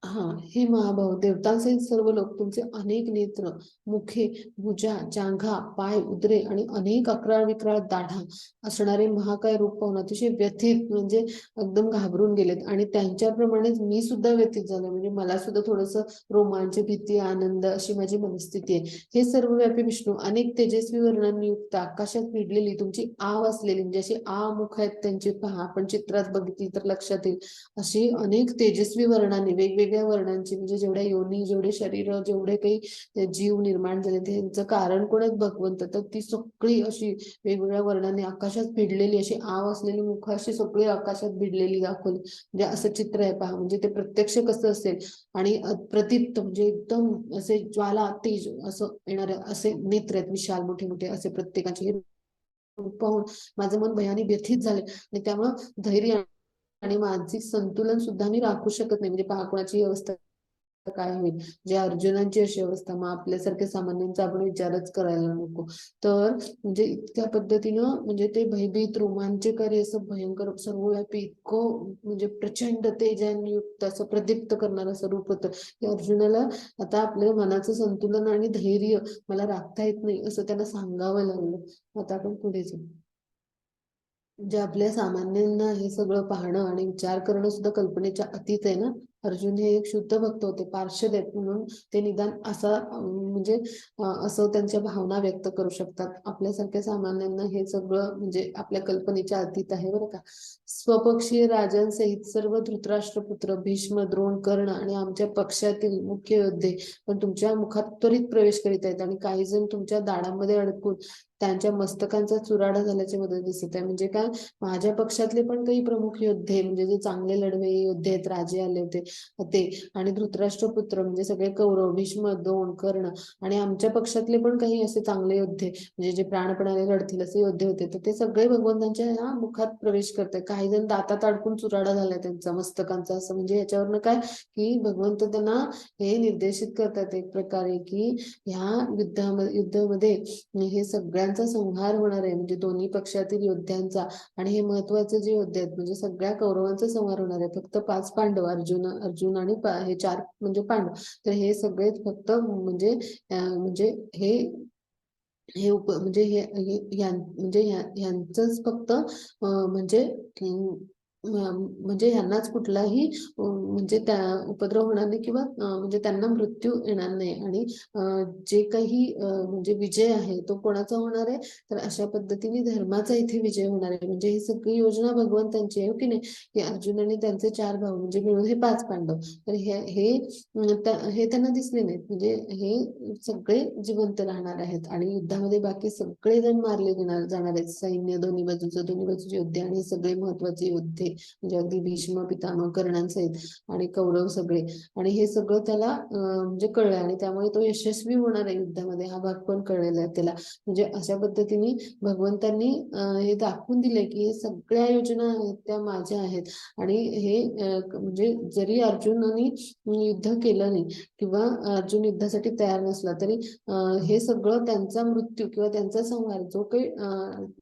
हा, हे महाभाव देवतांसहित सर्व लोक तुमचे अनेक नेत्र, मुखे, भुजा, जांघा, पाय, उदरे आणि अनेक अकराळ विक्राळ दाढा असणारे महाकाय रूप पाहून अतिशय व्यथित म्हणजे एकदम घाबरून गेलेत. आणि त्यांच्याप्रमाणेच मी सुद्धा व्यथित झाले, म्हणजे मला सुद्धा थोडस रोमांच, भीती, आनंद अशी माझी मनस्थिती आहे. हे सर्वव्यापी विष्णू अनेक तेजस्वी वर्णांनी युक्त आकाशात भिडलेली तुमची आव असलेली म्हणजे अशी मुख आहेत त्यांची, पहा आपण चित्रात बघितली तर लक्षात येईल, अशी अनेक तेजस्वी वर्णांनी वेगवेगळ्या वर्णांची म्हणजे जेवढ्या योनी, जेवढे शरीर, जेवढे काही जीव निर्माण झाले त्यांचं कारण कोण आहेत? भगवंत. तर ती सगळी अशी वेगवेगळ्या वर्णांनी आकाशात भिडलेली अशी आव असलेली मुख अशी सगळी आकाशात भिडलेली दाखवली. म्हणजे असं चित्र आहे पहा, म्हणजे ते प्रत्यक्ष कसं असेल. आणि प्रदीप्त म्हणजे एकदम असे ज्वाला तेज असं येणारे असे नेत्र आहेत, विशाल मोठे मोठे असे प्रत्येकाचे. हे रूप पाहून माझं मन भयाने व्यथित झाले आणि त्यामुळं धैर्य आणि मानसिक संतुलन सुद्धा मी राखू शकत नाही. म्हणजे पहा कोणाची अवस्था काय होईल. जे अर्जुनांची अशी अवस्था, मग आपल्यासारख्या सामान्यांचा आपण विचारच करायला नको. तर म्हणजे इतक्या पद्धतीनं म्हणजे ते भयभीत, रोमांचकारी असं भयंकर सर्वव्यापी इतकं म्हणजे प्रचंड तेजाने युक्त असं प्रदीप्त करणारं असं रूप होतं की अर्जुनाला आता आपल्या मनाचं संतुलन आणि धैर्य मला राखता येत नाही असं त्यांना सांगावं लागलं. आता आपण पुढे जाऊ. जे आपल्या सामान्यांना हे सगळं पाहणं आणि विचार करणं सुद्धा कल्पनेच्या अतीत आहे ना. अर्जुन हे एक शुद्ध भक्त होते, पार्षद आहेत, म्हणून ते निदान असा म्हणजे असं त्यांच्या भावना व्यक्त करू शकतात. आपल्यासारख्या सामान्यांना हे सगळं म्हणजे आपल्या कल्पनेच्या अतीत आहे बरं का. स्वपक्षीय राजांसहित सर्व धृतराष्ट्रपुत्र भीष्म, द्रोण, कर्ण आणि आमच्या पक्षातील मुख्य योद्धे पण तुमच्या मुखात त्वरित प्रवेश करीत आहेत, आणि काही जण तुमच्या दाडांमध्ये अडकून त्यांच्या मस्तकांचा चुराडा झाल्याची मदत दिसत आहे. म्हणजे काय, माझ्या पक्षातले पण काही प्रमुख योद्धे म्हणजे जे चांगले लढवे योद्धे आहेत, राजे आले होते ते, आणि धृतराष्ट्र पुत्र म्हणजे सगळे कौरव, भीष्म, द्रोण, कर्ण, आणि आमच्या पक्षातले पण काही असे चांगले योद्धे म्हणजे जे प्राणपणाने लढतील असे योद्धे होते, तर ते सगळे भगवंतांच्या ह्या मुखात प्रवेश करतात. काही जण दातात अडकून चुराडा झालाय त्यांचा मस्तकांचा, असं म्हणजे याच्यावरनं काय की भगवंत त्यांना हे निर्देशित करतात एक प्रकारे की ह्या युद्धामध्ये हे सगळ्यांचा संहार होणार आहे, म्हणजे दोन्ही पक्षातील योद्ध्यांचा. आणि हे महत्वाचे जे योद्धे आहेत म्हणजे सगळ्या कौरवांचा संहार होणार आहे. फक्त 5 पांडव, अर्जुन आणि हे 4 म्हणजे पांडव, तर हे सगळे फक्त म्हणजे म्हणजे हे हे म्हणजे म्हणजे ह्यांचंच फक्त म्हणजे म्हणजे ह्यांनाच कुठलाही म्हणजे त्या उपद्रव होणार नाही, किंवा म्हणजे त्यांना मृत्यू येणार नाही. आणि जे काही म्हणजे विजय आहे तो कोणाचा होणार आहे, तर अशा पद्धतीने धर्माचा इथे विजय होणार आहे. म्हणजे ही सगळी योजना भगवंतांची आहे, हो की नाही. की अर्जुन आणि त्यांचे 4 भाऊ म्हणजे मिळून हे 5 पांडव, तर हे त्यांना दिसले नाहीत, म्हणजे हे सगळे जिवंत राहणार आहेत आणि युद्धामध्ये बाकी सगळे जण मारले जाणार आहेत. सैन्य दोन्ही बाजूचे योद्धे आणि सगळे महत्वाचे योद्धे म्हणजे अगदी भीष्म, पितामह, कर्णांसहित आणि कौरव सगळे. आणि हे सगळं त्याला म्हणजे कळलं, आणि त्यामुळे तो यशस्वी होणार आहे युद्धामध्ये, हा भाग पण कळलेला आहे त्याला. म्हणजे अशा पद्धतीने भगवंतांनी हे दाखवून दिले की हे सगळ्या योजना आहेत त्या माझ्या आहेत. आणि हे म्हणजे जरी अर्जुनाने युद्ध केलं नाही किंवा अर्जुन युद्धासाठी तयार नसला तरी हे सगळं त्यांचा मृत्यू किंवा त्यांचा संहार जो काही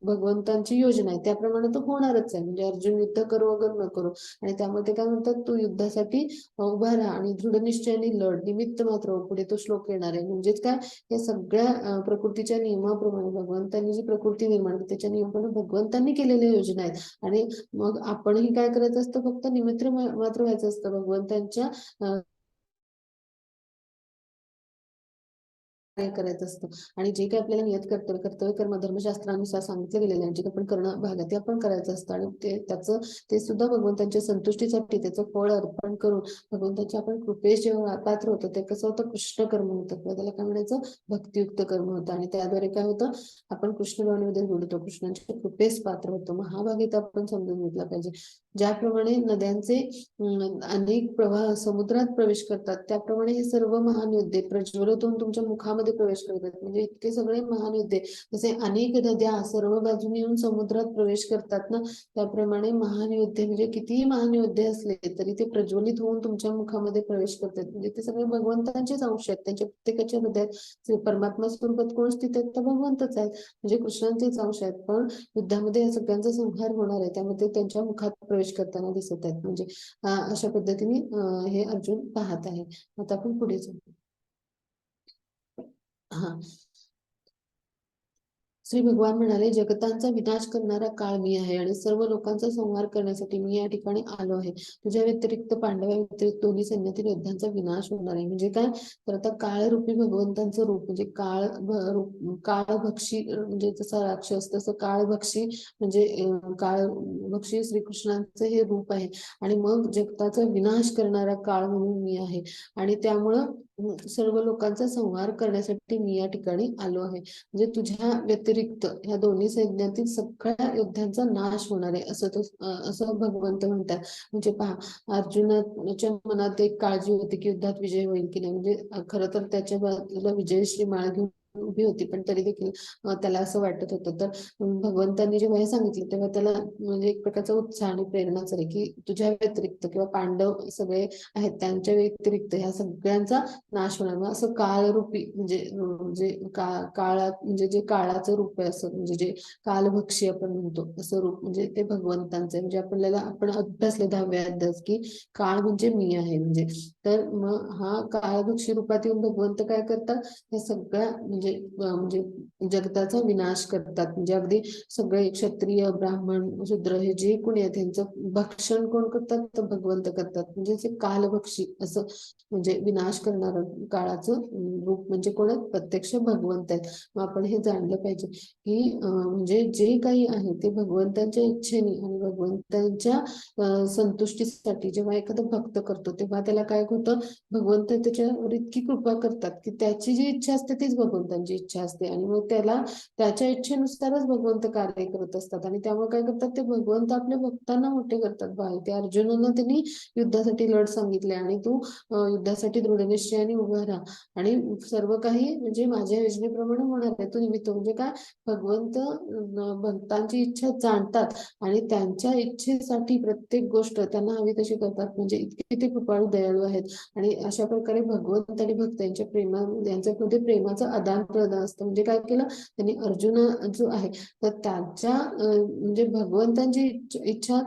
भगवंतांची योजना आहे त्याप्रमाणे तो होणारच आहे. म्हणजे अर्जुन युद्ध करो अगर न करो, आणि त्यामुळे ते काय म्हणतात, तू युद्धासाठी उभा राहा आणि दृढ निश्चयाने लढ, निमित्त मात्र हो. पुढे तो श्लोक येणार आहे. म्हणजेच काय, या सगळ्या प्रकृतीच्या नियमाप्रमाणे भगवंतांनी जी प्रकृती निर्माण केली त्याच्या नियमाप्रमाणे भगवंतांनी केलेल्या योजना आहेत. आणि मग आपणही काय करायचं असतं, फक्त निमित्त मात्र व्हायचं असतं भगवंतांच्या काय करायचं असतं. आणि जे काही आपल्याला नियत कर्तव्य कर्म धर्मशास्त्रानुसार सांगितलं गेलेलं आहे, जे आपण करणं भाग ते आपण करायचं असतं. आणि ते सुद्धा भगवंतांच्या संतुष्टीसाठी त्याचं फळ अर्पण करून भगवंताच्या आपण कृपेस जेव्हा पात्र होतं ते कसं होतं, कृष्ण कर्म होतं, किंवा त्याला काय म्हणायचं, भक्तियुक्त कर्म होतं. आणि त्याद्वारे काय होतं, आपण कृष्ण भावनेमध्ये जोडतो, कृष्णांच्या कृपेस पात्र होतो. मग हा भाग इथं आपण समजून घेतला पाहिजे. ज्याप्रमाणे नद्यांचे अनेक प्रवाह समुद्रात प्रवेश करतात, त्याप्रमाणे हे सर्व महान योद्धे प्रज्वलितून तुमच्या मुखामध्ये प्रवेश करतात. म्हणजे इतके सगळे महान योद्धे, जसे अनेक नद्या सर्व बाजूने येऊन समुद्रात प्रवेश करतात ना, त्याप्रमाणे महान योद्धे म्हणजे कितीही महान योद्धे असले तरी ते प्रज्वलित होऊन तुमच्या मुखामध्ये प्रवेश करतात. म्हणजे ते सगळे भगवंतांचेच अंश आहेत. त्यांच्या प्रत्येकाच्या हृदयात परमात्मा स्वरूपात कोण स्थित आहेत, तर भगवंतच आहेत, म्हणजे कृष्णांचेच अंश आहेत. पण युद्धामध्ये या सगळ्यांचा संहार होणार आहे, त्यामध्ये त्यांच्या मुखात प्रवेश करताना दिसत आहेत. म्हणजे अशा पद्धतीने हे अर्जुन पाहत आहे. आता आपण पुढे जाऊ. हा, श्री भगवान म्हणाले, जगतांचा विनाश करणारा काळ मी आहे आणि सर्व लोकांचा संहार करण्यासाठी मी या ठिकाणी आलो आहे. तुझ्या व्यतिरिक्त पांडवा व्यतिरिक्त दोन्ही सैन्यातील योद्ध्यांचा विनाश होणार आहे. म्हणजे काय, तर आता काळरूपी भगवंतांचं रूप म्हणजे काळभक्षी म्हणजे जसा राक्षस तसं काळभक्षी म्हणजे काळभक्षी श्रीकृष्णांचं हे रूप आहे. आणि मग जगताचा विनाश करणारा काळ म्हणून मी आहे. आणि त्यामुळं सर्व लोकांचा संहार करण्यासाठी मी या ठिकाणी आलो आहे. म्हणजे तुझ्या व्यतिरिक्त ह्या दोन्ही सैन्यातील सगळ्या योद्ध्यांचा नाश होणार आहे असं भगवंत म्हणतात. म्हणजे पहा, अर्जुनाच्या मनात एक काळजी होती की युद्धात विजय होईल की नाही. म्हणजे खरं तर त्याच्या बाजूला विजयश्री माळ घेऊन उभी होती, पण तरी देखील त्याला असं वाटत होतं. तर भगवंतांनी जेव्हा हे सांगितलं तेव्हा त्याला म्हणजे एक प्रकारचा उत्साह आणि प्रेरणाच आहे की तुझ्या व्यतिरिक्त किंवा पांडव सगळे आहेत त्यांच्या व्यतिरिक्त ह्या सगळ्यांचा नाश होणार. मग असं काळरूपी म्हणजे काळात म्हणजे जे काळाचं रूप आहे, असं म्हणजे जे कालभक्षी आपण म्हणतो असं रूप म्हणजे ते भगवंतांचं आहे. म्हणजे आपण अभ्यासले 10व्या अध्यायात की काळ म्हणजे मी आहे. म्हणजे तर मग हा काळभक्षी रूपात येऊन भगवंत काय करतात, हे सगळ्या म्हणजे म्हणजे जगताचा विनाश करतात. म्हणजे अगदी सगळे क्षत्रिय ब्राह्मण शूद्र हे जे कोणी आहे त्यांचं भक्षण कोण करतात तर भगवंत करतात. म्हणजे जे कालभक्षी असं म्हणजे विनाश करणार काळाचं रूप म्हणजे कोण आहेत, प्रत्यक्ष भगवंत आहेत. मग आपण हे जाणलं पाहिजे की म्हणजे जे काही आहे ते भगवंतांच्या इच्छेने आणि भगवंतांच्या संतुष्टीसाठी जेव्हा एखादा भक्त करतो तेव्हा त्याला काय होतं, भगवंत त्याच्यावर इतकी कृपा करतात की त्याची जी इच्छा असते तीच भगवंतांची इच्छा असते आणि मग त्याला त्याच्या इच्छेनुसारच भगवंत कार्य करत असतात. आणि त्यामुळे काय करतात ते भगवंत आपल्या भक्तांना मोठे करतात. ते अर्जुनांना त्यांनी युद्धासाठी लढ सांगितले आणि तू युद्धासाठी दृढनिश्चयाने उभा राहा आणि सर्व काही म्हणजे माझ्या योजनेप्रमाणे होणार आहे. तू निमित्त म्हणजे काय, भगवंत भक्तांची इच्छा जाणतात आणि त्यांच्या इच्छेसाठी प्रत्येक गोष्ट त्यांना हवी तशी करतात. म्हणजे इतके ते कृपाळू दयाळू आहेत. आणि अशा प्रकारे भगवंत आणि भक्त यांच्या यांच्यामध्ये प्रेमाचं आदान प्रदान असतं. म्हणजे काय केलं त्यांनी, अर्जुन जो आहे तर त्याच्या म्हणजे भगवंतांची इच्छा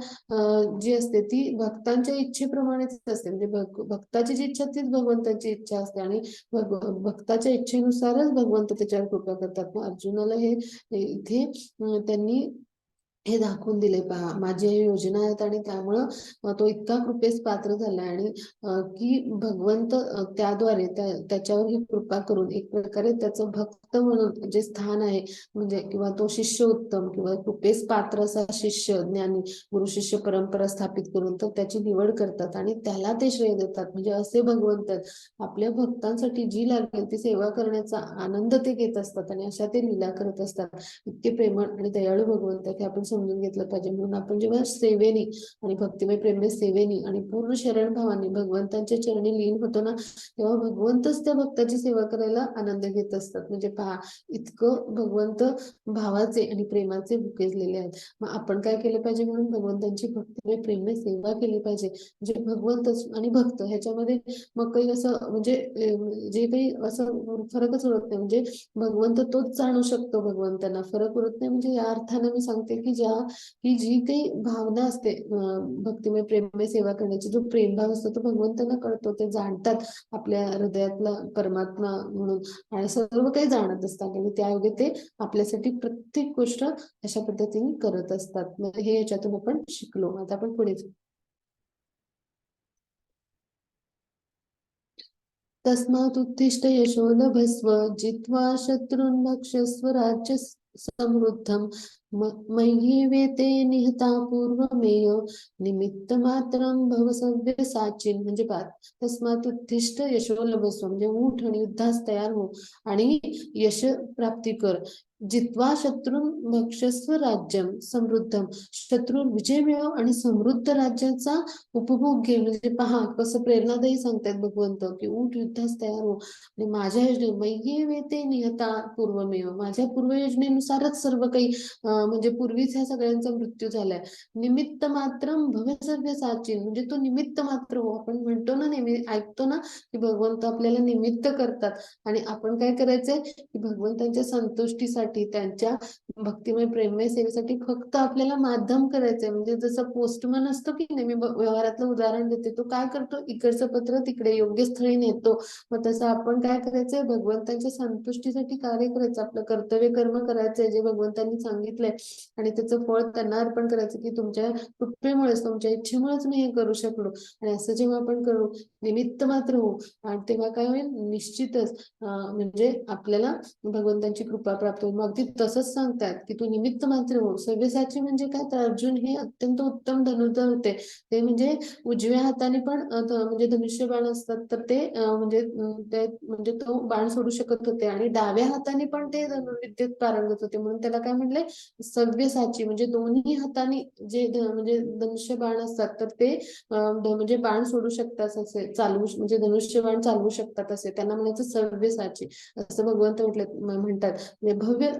जी असते ती भक्तांच्या इच्छेप्रमाणेच असते. म्हणजे भक्ताची जी इच्छा तीच भगवंताची इच्छा असते आणि भक्ताच्या इच्छेनुसारच भगवंत त्याच्यावर कृपा करतात. मग अर्जुनाला हे इथे त्यांनी हे दाखवून दिले, पहा माझी हे योजना आहेत आणि त्यामुळं तो इतका कृपेस पात्र झालाय आणि की भगवंत त्याद्वारे त्याच्यावर ही कृपा करून एक प्रकारे त्याचं भक्त म्हणून जे स्थान आहे म्हणजे किंवा तो शिष्य उत्तम किंवा कृपेस पात्र असा शिष्य ज्ञानी गुरु शिष्य परंपरा स्थापित करून तर त्याची निवड करतात आणि त्याला ते श्रेय देतात. म्हणजे असे भगवंत आपल्या भक्तांसाठी जी लागेल ती सेवा करण्याचा आनंद ते घेत असतात आणि अशा ते लीला करत असतात. इतके प्रेमळ आणि दयाळू भगवंत हे आपण समजून घेतलं पाहिजे. म्हणून आपण जेव्हा सेवेनी आणि भक्तिमय प्रेममय सेवेनी आणि पूर्ण शरण भावाने भगवंतांच्या चरणी लीन होतो ना, तेव्हा भगवंतच त्या भक्ताची सेवा करायला आनंद घेत असतात. म्हणजे पहा इतकं भगवंत भावाचे आणि प्रेमाचे भुकेजलेले आहेत. मग आपण काय केलं पाहिजे, म्हणून भगवंतांची भक्तिमय प्रेममय सेवा केली पाहिजे. म्हणजे भगवंत आणि भक्त ह्याच्यामध्ये मग काही असं म्हणजे जे काही असं फरकच उरत नाही. म्हणजे भगवंत तोच जाणू शकतो, भगवंतांना फरक उरत नाही. म्हणजे या अर्थाने मी सांगते की जी काही भावना असते भक्तिमय प्रेममय सेवा करण्याची, जो प्रेमभाव असतो तो भगवंतांना कळतो, ते जाणतात आपल्या हृदयातला परमात्मा म्हणून आणि सर्व काही जाणत असतात आणि त्यायोगे ते आपल्यासाठी प्रत्येक गोष्ट अशा पद्धतीने करत असतात. मग हे याच्यातून आपण शिकलो. आता आपण पुढे तस्मात् उत्तिष्ठ यशो लभस्व जित्वा शत्रून् भक्षस्व राज्य समृद्धम् मय्येवेते निहता पूर्वमेव निमित्त मात्रं भव सव्यसाचिन्. म्हणजे तस्मात् उत्तिष्ठ यशो लभस्व म्हणजे उठ आणि युद्धास तयार हो आणि यश प्राप्ती कर. जित्वा शत्रून् भक्षस्व राज्यम समृद्धम, शत्रू विजय मिळव आणि समृद्ध राज्याचा उपभोग घे. म्हणजे पहा कसं प्रेरणादायी सांगतायत भगवंत की उठ युद्धास तयार हो आणि माझ्या योजने मय्ये वेते नियता पूर्वमेव, माझ्या पूर्व योजनेनुसारच सर्व काही म्हणजे पूर्वीच ह्या सगळ्यांचा मृत्यू झालाय. निमित्त मात्र भवसव्य साचिन, म्हणजे तो निमित्त मात्र हो. आपण म्हणतो ना नेहमी ऐकतो ना की भगवंत आपल्याला निमित्त करतात आणि आपण काय करायचंय की भगवंतांच्या संतुष्टीसाठी त्यांच्या भक्तिमय प्रेममय सेवेसाठी फक्त आपल्याला माध्यम करायचंय. म्हणजे जसं पोस्टमन असतो की नेहमी व्यवहारातलं उदाहरण देते, तो काय करतो इकडचं पत्र तिकडे योग्य स्थळी नेतो. मग तसं आपण काय करायचंय, भगवंतांच्या संतुष्टीसाठी कार्य करायचं, आपलं कर्तव्य कर्म करायचंय जे भगवंतांनी सांगितलंय आणि त्याचं फळ त्यांना अर्पण करायचं की तुमच्या कृपेमुळेच तुमच्या इच्छेमुळेच मी हे करू शकलो. आणि असं जेव्हा आपण करू निमित्त मात्र हो आणि तेव्हा काय होईल, निश्चितच म्हणजे आपल्याला भगवंतांची कृपा प्राप्त होईल. मग ती तसंच सांगतात की तू निमित्त मात्र हो. सव्यसाची म्हणजे काय, तर अर्जुन हे अत्यंत उत्तम धनुर्धर होते. ते म्हणजे उजव्या हाताने पण म्हणजे धनुष्य बाण असतात तर ते म्हणजे तो बाण सोडू शकत होते आणि डाव्या हाताने पण ते धनुर्विद्येत पारंगत होते. म्हणून त्याला काय म्हणले, सव्यसाची. म्हणजे दोन्ही हाताने जे म्हणजे धनुष्य बाण असतात तर ते म्हणजे बाण सोडू शकतात असे, चालवू म्हणजे धनुष्य बाण चालवू शकतात असे, त्यांना म्हणायचं सव्यसाची असं भगवंत म्हणतात.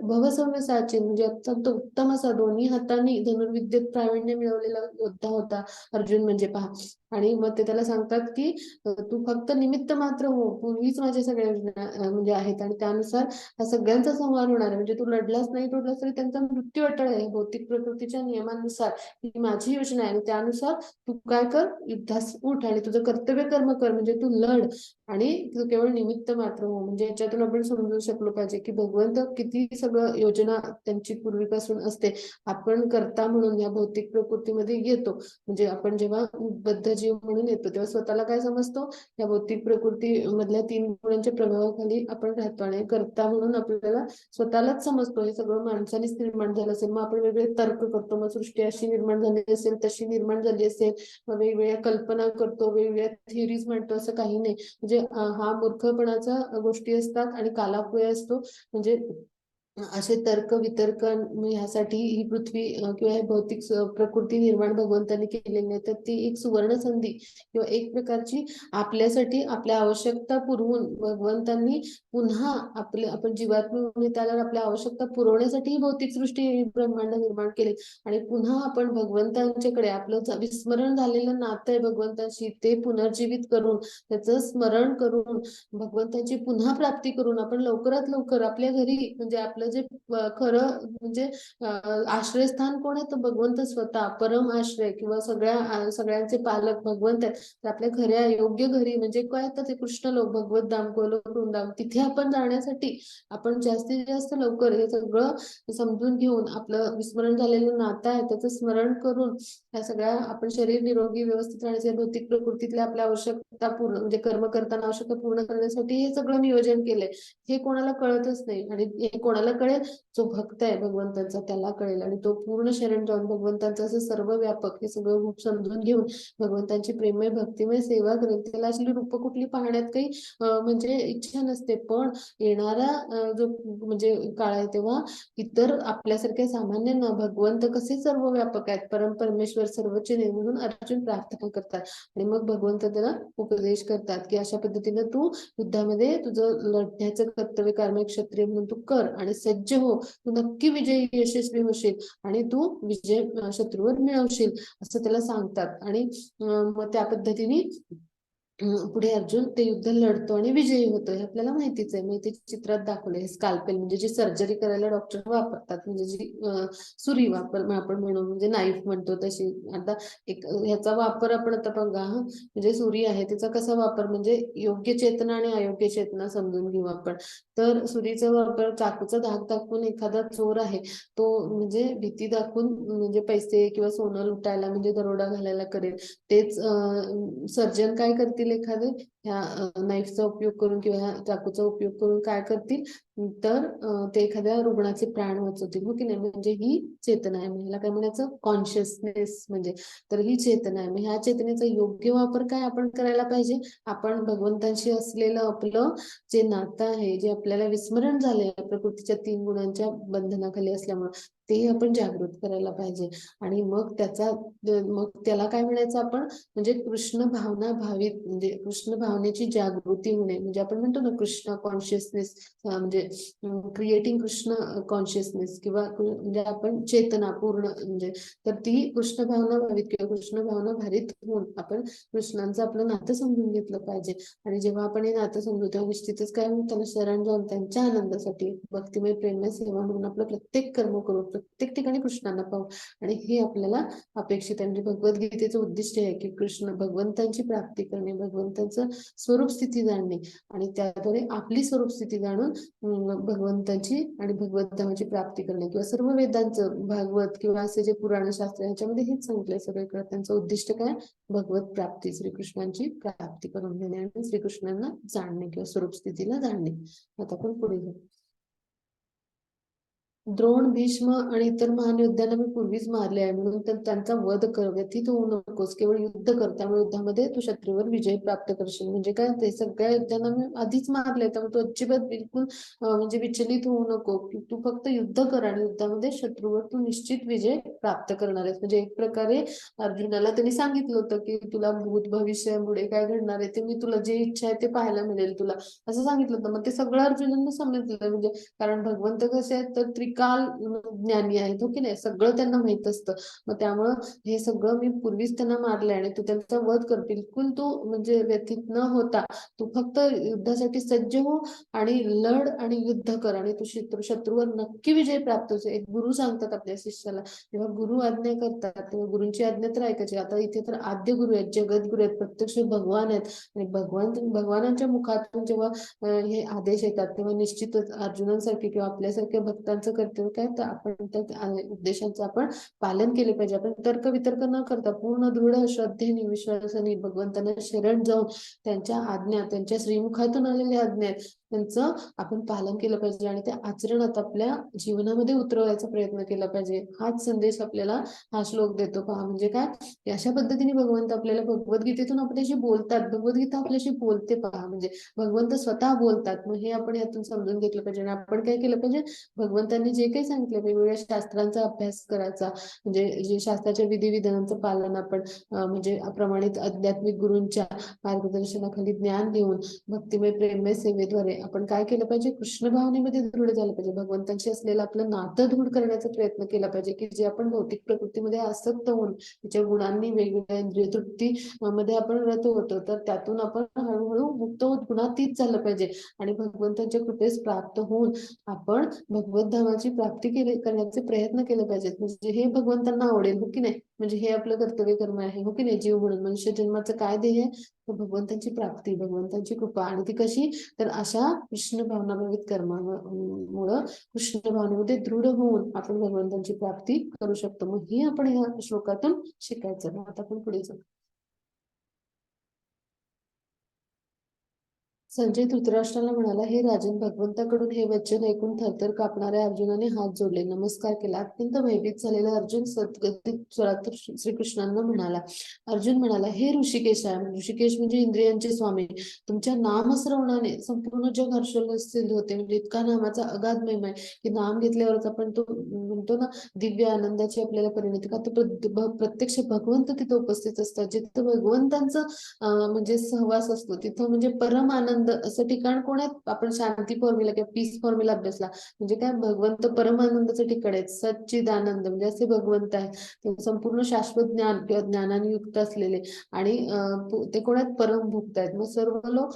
भवसव्यसाची म्हणजे अत्यंत उत्तम असा दोन्ही हातांनी धनुर्विद्येत प्रावीण्य मिळवलेला योद्धा होता अर्जुन. म्हणजे पहा, आणि मग ते त्याला सांगतात की तू फक्त निमित्त मात्र हो, पूर्वीच माझ्या सगळ्या योजना म्हणजे आहेत आणि त्यानुसार हा सगळ्यांचा संहार होणार आहे. म्हणजे तू लढलाच नाही तोडलास तरी त्यांचा मृत्यू अटळ आहे. भौतिक प्रकृतीच्या नियमानुसार ही माझी योजना आहे आणि त्यानुसार तू काय कर, युद्धास उठ आणि तुझं कर्तव्य कर्म कर, म्हणजे तू लढ आणि तू केवळ निमित्त मात्र हो. म्हणजे याच्यातून आपण समजू शकलो पाहिजे की भगवंत किती सगळं योजना त्यांची पूर्वीपासून असते. आपण करता म्हणून या भौतिक प्रकृतीमध्ये येतो. म्हणजे आपण जेव्हा बद्ध जीव म्हणून येतो तेव्हा स्वतःला काय समजतो, या भौतिक प्रकृती मधल्या 3 गुणांच्या प्रभावाखाली आपण राहतो आणि करता म्हणून आपल्याला स्वतःलाच समजतो हे सगळं माणसानेच निर्माण झालं असेल. मग आपण वेगवेगळे तर्क करतो, मग सृष्टी अशी निर्माण झाली असेल, तशी निर्माण झाली असेल, मग वेगवेगळ्या कल्पना करतो, वेगवेगळ्या थिअरीज म्हणतो. असं काही नाही. म्हणजे हा मूर्खपणाचा गोष्टी असतात आणि कालापय असतो. म्हणजे असे तर्क वितर्क ह्यासाठी ही पृथ्वी किंवा हे भौतिक प्रकृती निर्माण भगवंतांनी केलेली नाही. तर ती एक सुवर्ण संधी किंवा एक प्रकारची आपल्यासाठी आपल्या आवश्यकता पुरवून भगवंतांनी पुन्हा आपण जीवात्मा म्हणून त्याला आपल्या आवश्यकता पुरवण्यासाठी ही भौतिक सृष्टी ब्रह्मांड निर्माण केली. आणि पुन्हा आपण भगवंतांच्याकडे आपलं विस्मरण झालेलं नातं आहे भगवंतांशी ते पुनर्जीवित करून त्याचं स्मरण करून भगवंताची पुन्हा प्राप्ती करून आपण लवकरात लवकर आपल्या घरी, म्हणजे आपलं जे खरं म्हणजे आश्रयस्थान कोण आहे, तर भगवंत स्वतः परम आश्रय किंवा सगळ्यांचे पालक भगवंत आहेत. तर आपल्या खऱ्या योग्य घरी म्हणजे काय, तर ते कृष्ण लोक, भगवत धाम, गोलोक वृंदावन, तिथे आपण जाण्यासाठी आपण जास्तीत जास्त लवकर हे सगळं समजून घेऊन आपलं विस्मरण झालेलं नातं आहे त्याचं स्मरण करून ह्या सगळ्या आपण शरीर निरोगी व्यवस्थित राहण्याचे भौतिक प्रकृतीतल्या आपल्या आवश्यकता पूर्ण म्हणजे कर्म करताना आवश्यकता पूर्ण करण्यासाठी हे सगळं नियोजन केलंय. हे कोणाला कळतच नाही आणि हे कोणाला कळेल, जो भक्त आहे भगवंतांचा त्याला कळेल आणि तो पूर्ण शरण जाऊन भगवंतांचं असं सर्व व्यापक हे सगळं रूप समजून घेऊन भगवंतांची प्रेममय भक्तिमय सेवा करेल. त्याला असली रूप कुठली पाहण्यात काही म्हणजे इच्छा नसते. पण येणारा जो म्हणजे काळ आहे तेव्हा इतर आपल्यासारख्या सामान्यांना भगवंत कसे सर्व व्यापक आहेत, परमेश्वर सर्वचे देव म्हणून अर्जुन प्रार्थना करतात आणि मग भगवंत त्याला उपदेश करतात की अशा पद्धतीनं तू युद्धामध्ये तुझं लढण्याचं कर्तव्य कर्म क्षत्रिय म्हणून तू कर आणि सज्ज हो, तू नक्की विजयी यशस्वी होशील आणि तू विजय शत्रूवर मिळवशील असं त्याला सांगतात. आणि मग त्या पद्धतीने पुढे अर्जुन ते युद्ध लढतो आणि विजयी होतो. हे आपल्याला माहितीच आहे. मी ते चित्रात दाखवले. स्काल्पेल म्हणजे जी सर्जरी करायला डॉक्टर वापरतात, म्हणजे जी सुरी वापर आपण म्हणू म्हणजे नाईफ म्हणतो तशी. आता एक ह्याचा वापर आपण आता बघा, म्हणजे सुरी आहे तिचा कसा वापर म्हणजे योग्य चेतना आणि अयोग्य चेतना समजून घेऊ आपण. तर सुरीचा वापर चाकूचा धाक दाखवून एखादा चोर आहे तो म्हणजे भीती दाखवून म्हणजे पैसे किंवा सोनं लुटायला म्हणजे दरोडा घालायला करेल. तेच सर्जन काय करतील, एखादे ह्या नाईफचा उपयोग करून किंवा ह्या चाकूचा उपयोग करून काय करतील, तर ते एखाद्या रुग्णाचे प्राण वाचवतील. हो की नाही. म्हणजे ही चेतना आहे. ह्याला काय म्हणायचं, कॉन्शियसनेस. म्हणजे तर ही चेतना आहे. ह्या चेतनेचा योग्य वापर काय आपण करायला पाहिजे, आपण भगवंतांशी असलेलं आपलं जे नातं आहे, जे आपल्याला विस्मरण झालंय प्रकृतीच्या 3 गुणांच्या बंधनाखाली असल्यामुळे, ते आपण जागृत करायला पाहिजे. आणि मग त्याला काय म्हणायचं आपण, म्हणजे कृष्ण भावना भावित, म्हणजे कृष्ण भावनेची जागृती होणे. म्हणजे आपण म्हणतो ना कृष्ण कॉन्शियसनेस, म्हणजे क्रिएटिंग कृष्ण कॉन्शियसनेस किंवा म्हणजे आपण चेतना पूर्ण म्हणजे, तर ती कृष्ण भावना भावित किंवा कृष्ण भावना भारित होऊन आपण कृष्णांचं आपलं नातं समजून घेतलं पाहिजे. आणि जेव्हा आपण हे नातं समजू तेव्हा निश्चितच काय होईल, त्यांना शरण जाऊन त्यांच्या आनंदासाठी भक्तिमय प्रेममय सेवा म्हणून आपलं प्रत्येक कर्म करू, प्रत्येक ठिकाणी कृष्णांना पाहू. आणि हे आपल्याला अपेक्षित आहे. म्हणजे भगवद्गीतेचं उद्दिष्ट आहे की कृष्ण भगवंतांची प्राप्ती करणे, भगवंतांचं स्वरूप स्थिती जाणणे आणि त्याद्वारे आपली स्वरूप स्थिती जाणून भगवंताची आणि भगवंताची प्राप्ती करणे, किंवा सर्व वेदांचं भागवत किंवा असे जे पुराण शास्त्र ह्याच्यामध्ये हेच सांगितलंय सगळीकडे. त्यांचं उद्दिष्ट काय, भगवत प्राप्ती, श्रीकृष्णांची प्राप्ती करून घेणे आणि श्रीकृष्णांना जाणणे किंवा स्वरूप स्थितीला जाणणे. आता आपण पुढे जाऊ. द्रोण, भीष्म आणि इतर महान योद्ध्यांना मी पूर्वीच मारले आहे, म्हणून त्यांचा वध कर, व्यथित होऊ नकोस, केवळ युद्ध कर. त्यामुळे युद्धामध्ये तू शत्रूवर विजय प्राप्त करशील. म्हणजे काय, ते सगळ्या योद्ध्यांना मी आधीच मारले, त्यामुळे तू अजिबात बिलकुल म्हणजे विचलित होऊ नको. तू फक्त युद्ध कर आणि युद्धामध्ये शत्रूवर तू निश्चित विजय प्राप्त करणार आहेस. म्हणजे एक प्रकारे अर्जुनाला त्यांनी सांगितलं होतं की तुला भूत भविष्य पुढे काय घडणार आहे ते मी तुला जे इच्छा आहे ते पाहायला मिळेल तुला, असं सांगितलं होतं. मग ते सगळं अर्जुनांना समजलं. म्हणजे कारण भगवंत कसे आहेत, तर त्रिकाल ज्ञानी आहेत, हो की नाही, सगळं त्यांना माहित असतं. मग त्यामुळं हे सगळं मी पूर्वीच त्यांना मारलंय आणि तू त्यांचा वध कर. बिलकुल तू म्हणजे व्यथित न होता तू फक्त युद्धासाठी सज्ज हो आणि लढ आणि युद्ध कर आणि तू शत्रूवर नक्की विजय प्राप्त होतो. एक गुरु सांगतात आपल्या शिष्याला, तेव्हा गुरु आज्ञा करतात तेव्हा गुरुंची आज्ञा तर ऐकायची. आता इथे तर आद्य गुरु आहेत, जगद्गुरु आहेत, प्रत्यक्ष भगवान आहेत आणि भगवानांच्या मुखातून जेव्हा हे आदेश येतात तेव्हा निश्चितच अर्जुनांसाठी किंवा आपल्यासारख्या भक्तांचं कर्तव्य काय, तर आपण त्या उद्देशांचं आपण पालन केले पाहिजे. आपण तर्क वितर्क न करता पूर्ण दृढ श्रद्धेने विश्वासाने भगवंतांना शरण जाऊन त्यांच्या आज्ञा, त्यांच्या श्रीमुखातून आलेल्या आज्ञा आहेत त्यांचं आपण पालन केलं पाहिजे आणि ते आचरणात आपल्या जीवनामध्ये उतरवायचा प्रयत्न केला पाहिजे. हाच संदेश आपल्याला हा श्लोक देतो. पहा म्हणजे काय, अशा पद्धतीने भगवंत आपल्याला भगवद्गीतेतून आपल्याशी बोलतात. भगवद्गीता आपल्याशी बोलते. पहा म्हणजे भगवंत स्वतः बोलतात. मग हे आपण यातून समजून घेतलं पाहिजे आणि आपण काय केलं पाहिजे, भगवंतांनी जे काही सांगितलं वेगवेगळ्या शास्त्रांचा अभ्यास करायचा, म्हणजे जे शास्त्राच्या विधिविधानांचं पालन आपण म्हणजे प्रमाणित आध्यात्मिक गुरूंच्या मार्गदर्शनाखाली ज्ञान देऊन भक्तिमय प्रेममय सेवेद्वारे आपण काय केलं पाहिजे, कृष्ण भावनेमध्ये दृढ झालं पाहिजे. भगवंतांशी असलेलं आपलं नातं दृढ करण्याचा प्रयत्न केला पाहिजे, की जे आपण भौतिक प्रकृतीमध्ये आसक्त होऊन त्याच्या गुणांनी वेगवेगळ्या इंद्रिय तृप्ती मध्ये आपण रत होतो, तर त्यातून आपण हळूहळू मुक्त होत गुणातीत झालं पाहिजे आणि भगवंतांच्या कृपेस प्राप्त होऊन आपण भगवत धामाची प्राप्ती करण्याचे प्रयत्न केले पाहिजेत. म्हणजे हे भगवंतांना आवडेल, हो की नाही. म्हणजे हे आपलं कर्तव्य कर्म आहे, हो की नाही. जीव म्हणून मनुष्य जन्माचं काय ध्येय, भगवंतांची प्राप्ती, भगवंतांची कृपा. आणि ती कशी, तर अशा कृष्ण भावनाभावित कर्मामुळं कृष्ण भावनेमध्ये दृढ होऊन आपण भगवंतांची प्राप्ती करू शकतो. मग हे आपण या श्लोकातून शिकायचं. आता आपण पुढे जाऊ. संजय धृतराष्ट्राला म्हणाला, हे राजन, भगवंताकडून हे वचन ऐकून थरथर कापणाऱ्या अर्जुनाने हात जोडले, नमस्कार केला. अत्यंत भयभीत झालेला अर्जुन सद्गतीत स्वरात श्रीकृष्णांना म्हणाला. अर्जुन म्हणाला, हे ऋषिकेशा, ऋषिकेश म्हणजे इंद्रियांचे स्वामी, तुमच्या नामश्रवणाने संपूर्ण जग हर्षोल्लसित होते. म्हणजे इतका नामाचा अगाध महिमा आहे की नाम घेतल्यावरच आपण तो म्हणतो ना, दिव्य आनंदाची आपल्याला परिणती. का तर प्रत्यक्ष भगवंत तिथं उपस्थित असतात. जिथं भगवंतांचं म्हणजे सहवास असतो तिथं म्हणजे परम आनंद असं ठिकाण कोण आहे, आपण शांती फॉर्म्युला किंवा पीस फॉर्म्युला अभ्यासला. म्हणजे काय, भगवंत परम आनंदाचं ठिकाण आहे. सच्चिद आनंद म्हणजे असे भगवंत आहेत, ते संपूर्ण शाश्वत ज्ञान किंवा ज्ञानाने युक्त असलेले आणि ते कोण आहेत, परम भुक्त आहेत. मग सर्व लोक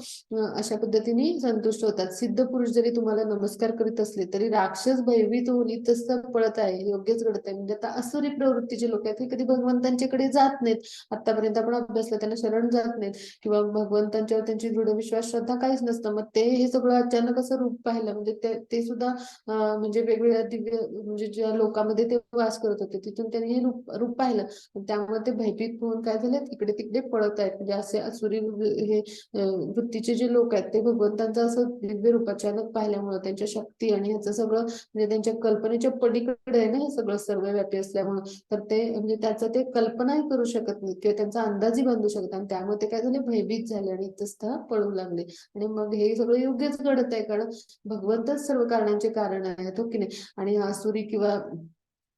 अशा पद्धतीने संतुष्ट होतात. सिद्ध पुरुष जरी तुम्हाला नमस्कार करीत असले तरी राक्षस भयभीत होऊन इतस्त पळत आहे, योग्यच घडत आहे. म्हणजे आता असुरी प्रवृत्तीचे लोक आहेत, हे कधी भगवंतांच्याकडे जात नाहीत. आतापर्यंत आपण अभ्यासलं, त्यांना शरण जात नाहीत किंवा भगवंतांच्यावर त्यांची दृढ विश्वास श्रद्धा काहीच नसतं. मग ते हे सगळं अचानक असं रूप पाहिलं म्हणजे ते सुद्धा म्हणजे वेगवेगळ्या दिव्य म्हणजे ज्या लोकांमध्ये ते वास करत होते तिथून त्यांनी हे रूप पाहिलं. त्यामुळे ते भयभीत होऊन काय झाले, इकडे तिकडे पळत आहेत. म्हणजे असे असुरी हे वृत्तीचे जे लोक आहेत ते भगवंतांचं असं दिव्य रूप अचानक पाहिल्यामुळे त्यांच्या शक्ती आणि ह्याचं सगळं म्हणजे त्यांच्या कल्पनेच्या पलीकडे आहे ना हे सगळं सर्वव्यापी असल्यामुळं, तर ते म्हणजे त्याचं ते कल्पनाही करू शकत नाही किंवा त्यांचा अंदाजही बांधू शकत. आणि त्यामुळे ते काय झाले, भयभीत झाले आणि इतस्त पळू लागले. आणि मग हे सगळं योग्यच घडत आहे, कारण भगवंतच सर्व कारणांचे कारण आहेत, हो की नाही. आणि आसुरी किंवा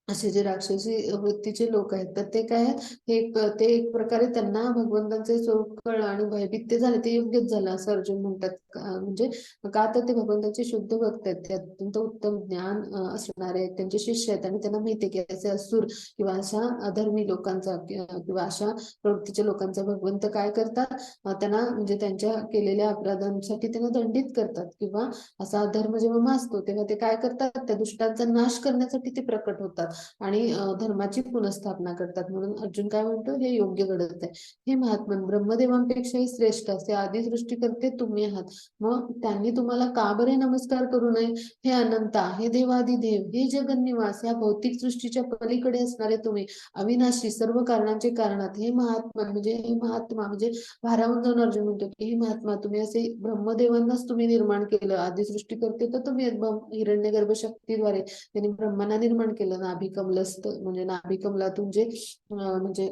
असे जे राक्षसी वृत्तीचे लोक आहेत तर ते काय आहेत, ते एक प्रकारे त्यांना भगवंतांचे स्वरूप कळलं आणि भयभीत ते झाले, ते योग्यच झालं असं अर्जुन म्हणतात. म्हणजे का, तर ते भगवंतांचे शुद्ध भक्त आहेत, ते अत्यंत उत्तम ज्ञान असणारे आहेत, त्यांचे शिष्य आहेत आणि त्यांना माहिती आहे की असे असुर किंवा अशा अधर्मी लोकांचा किंवा अशा प्रवृत्तीच्या लोकांचा भगवंत काय करतात, त्यांना म्हणजे त्यांच्या केलेल्या अपराधांसाठी त्यांना दंडित करतात किंवा असा अधर्म जेव्हा माजतो तेव्हा ते काय करतात, त्या दुष्टांचा नाश करण्यासाठी ते प्रकट होतात आणि धर्माची पुनर्स्थापना करतात. म्हणून अर्जुन काय म्हणतो, हे योग्य घडत आहे. हे महात्मा, ब्रह्मदेवांपेक्षाही श्रेष्ठ असे आदि सृष्टी करते तुम्ही आहात, मग त्यांनी तुम्हाला का बरे नमस्कार करू नये. हे अनंता, हे देवादिदेव, हे जगन्निवास, या भौतिक सृष्टीच्या पलीकडे असणारे तुम्ही, अविनाशी, सर्व कारणांचे कारणात, हे महात्मा म्हणजे भारावून जाऊन अर्जुन म्हणतो की हे महात्मा, तुम्ही असे ब्रह्मदेवांनाच तुम्ही निर्माण केलं. आदि सृष्टी करते तर तुम्ही हिरण्यगर्भ शक्तीद्वारे त्यांनी ब्रह्मांना निर्माण केलं. नाभी कमलस्थ म्हणजे नाभी कमलातून जे म्हणजे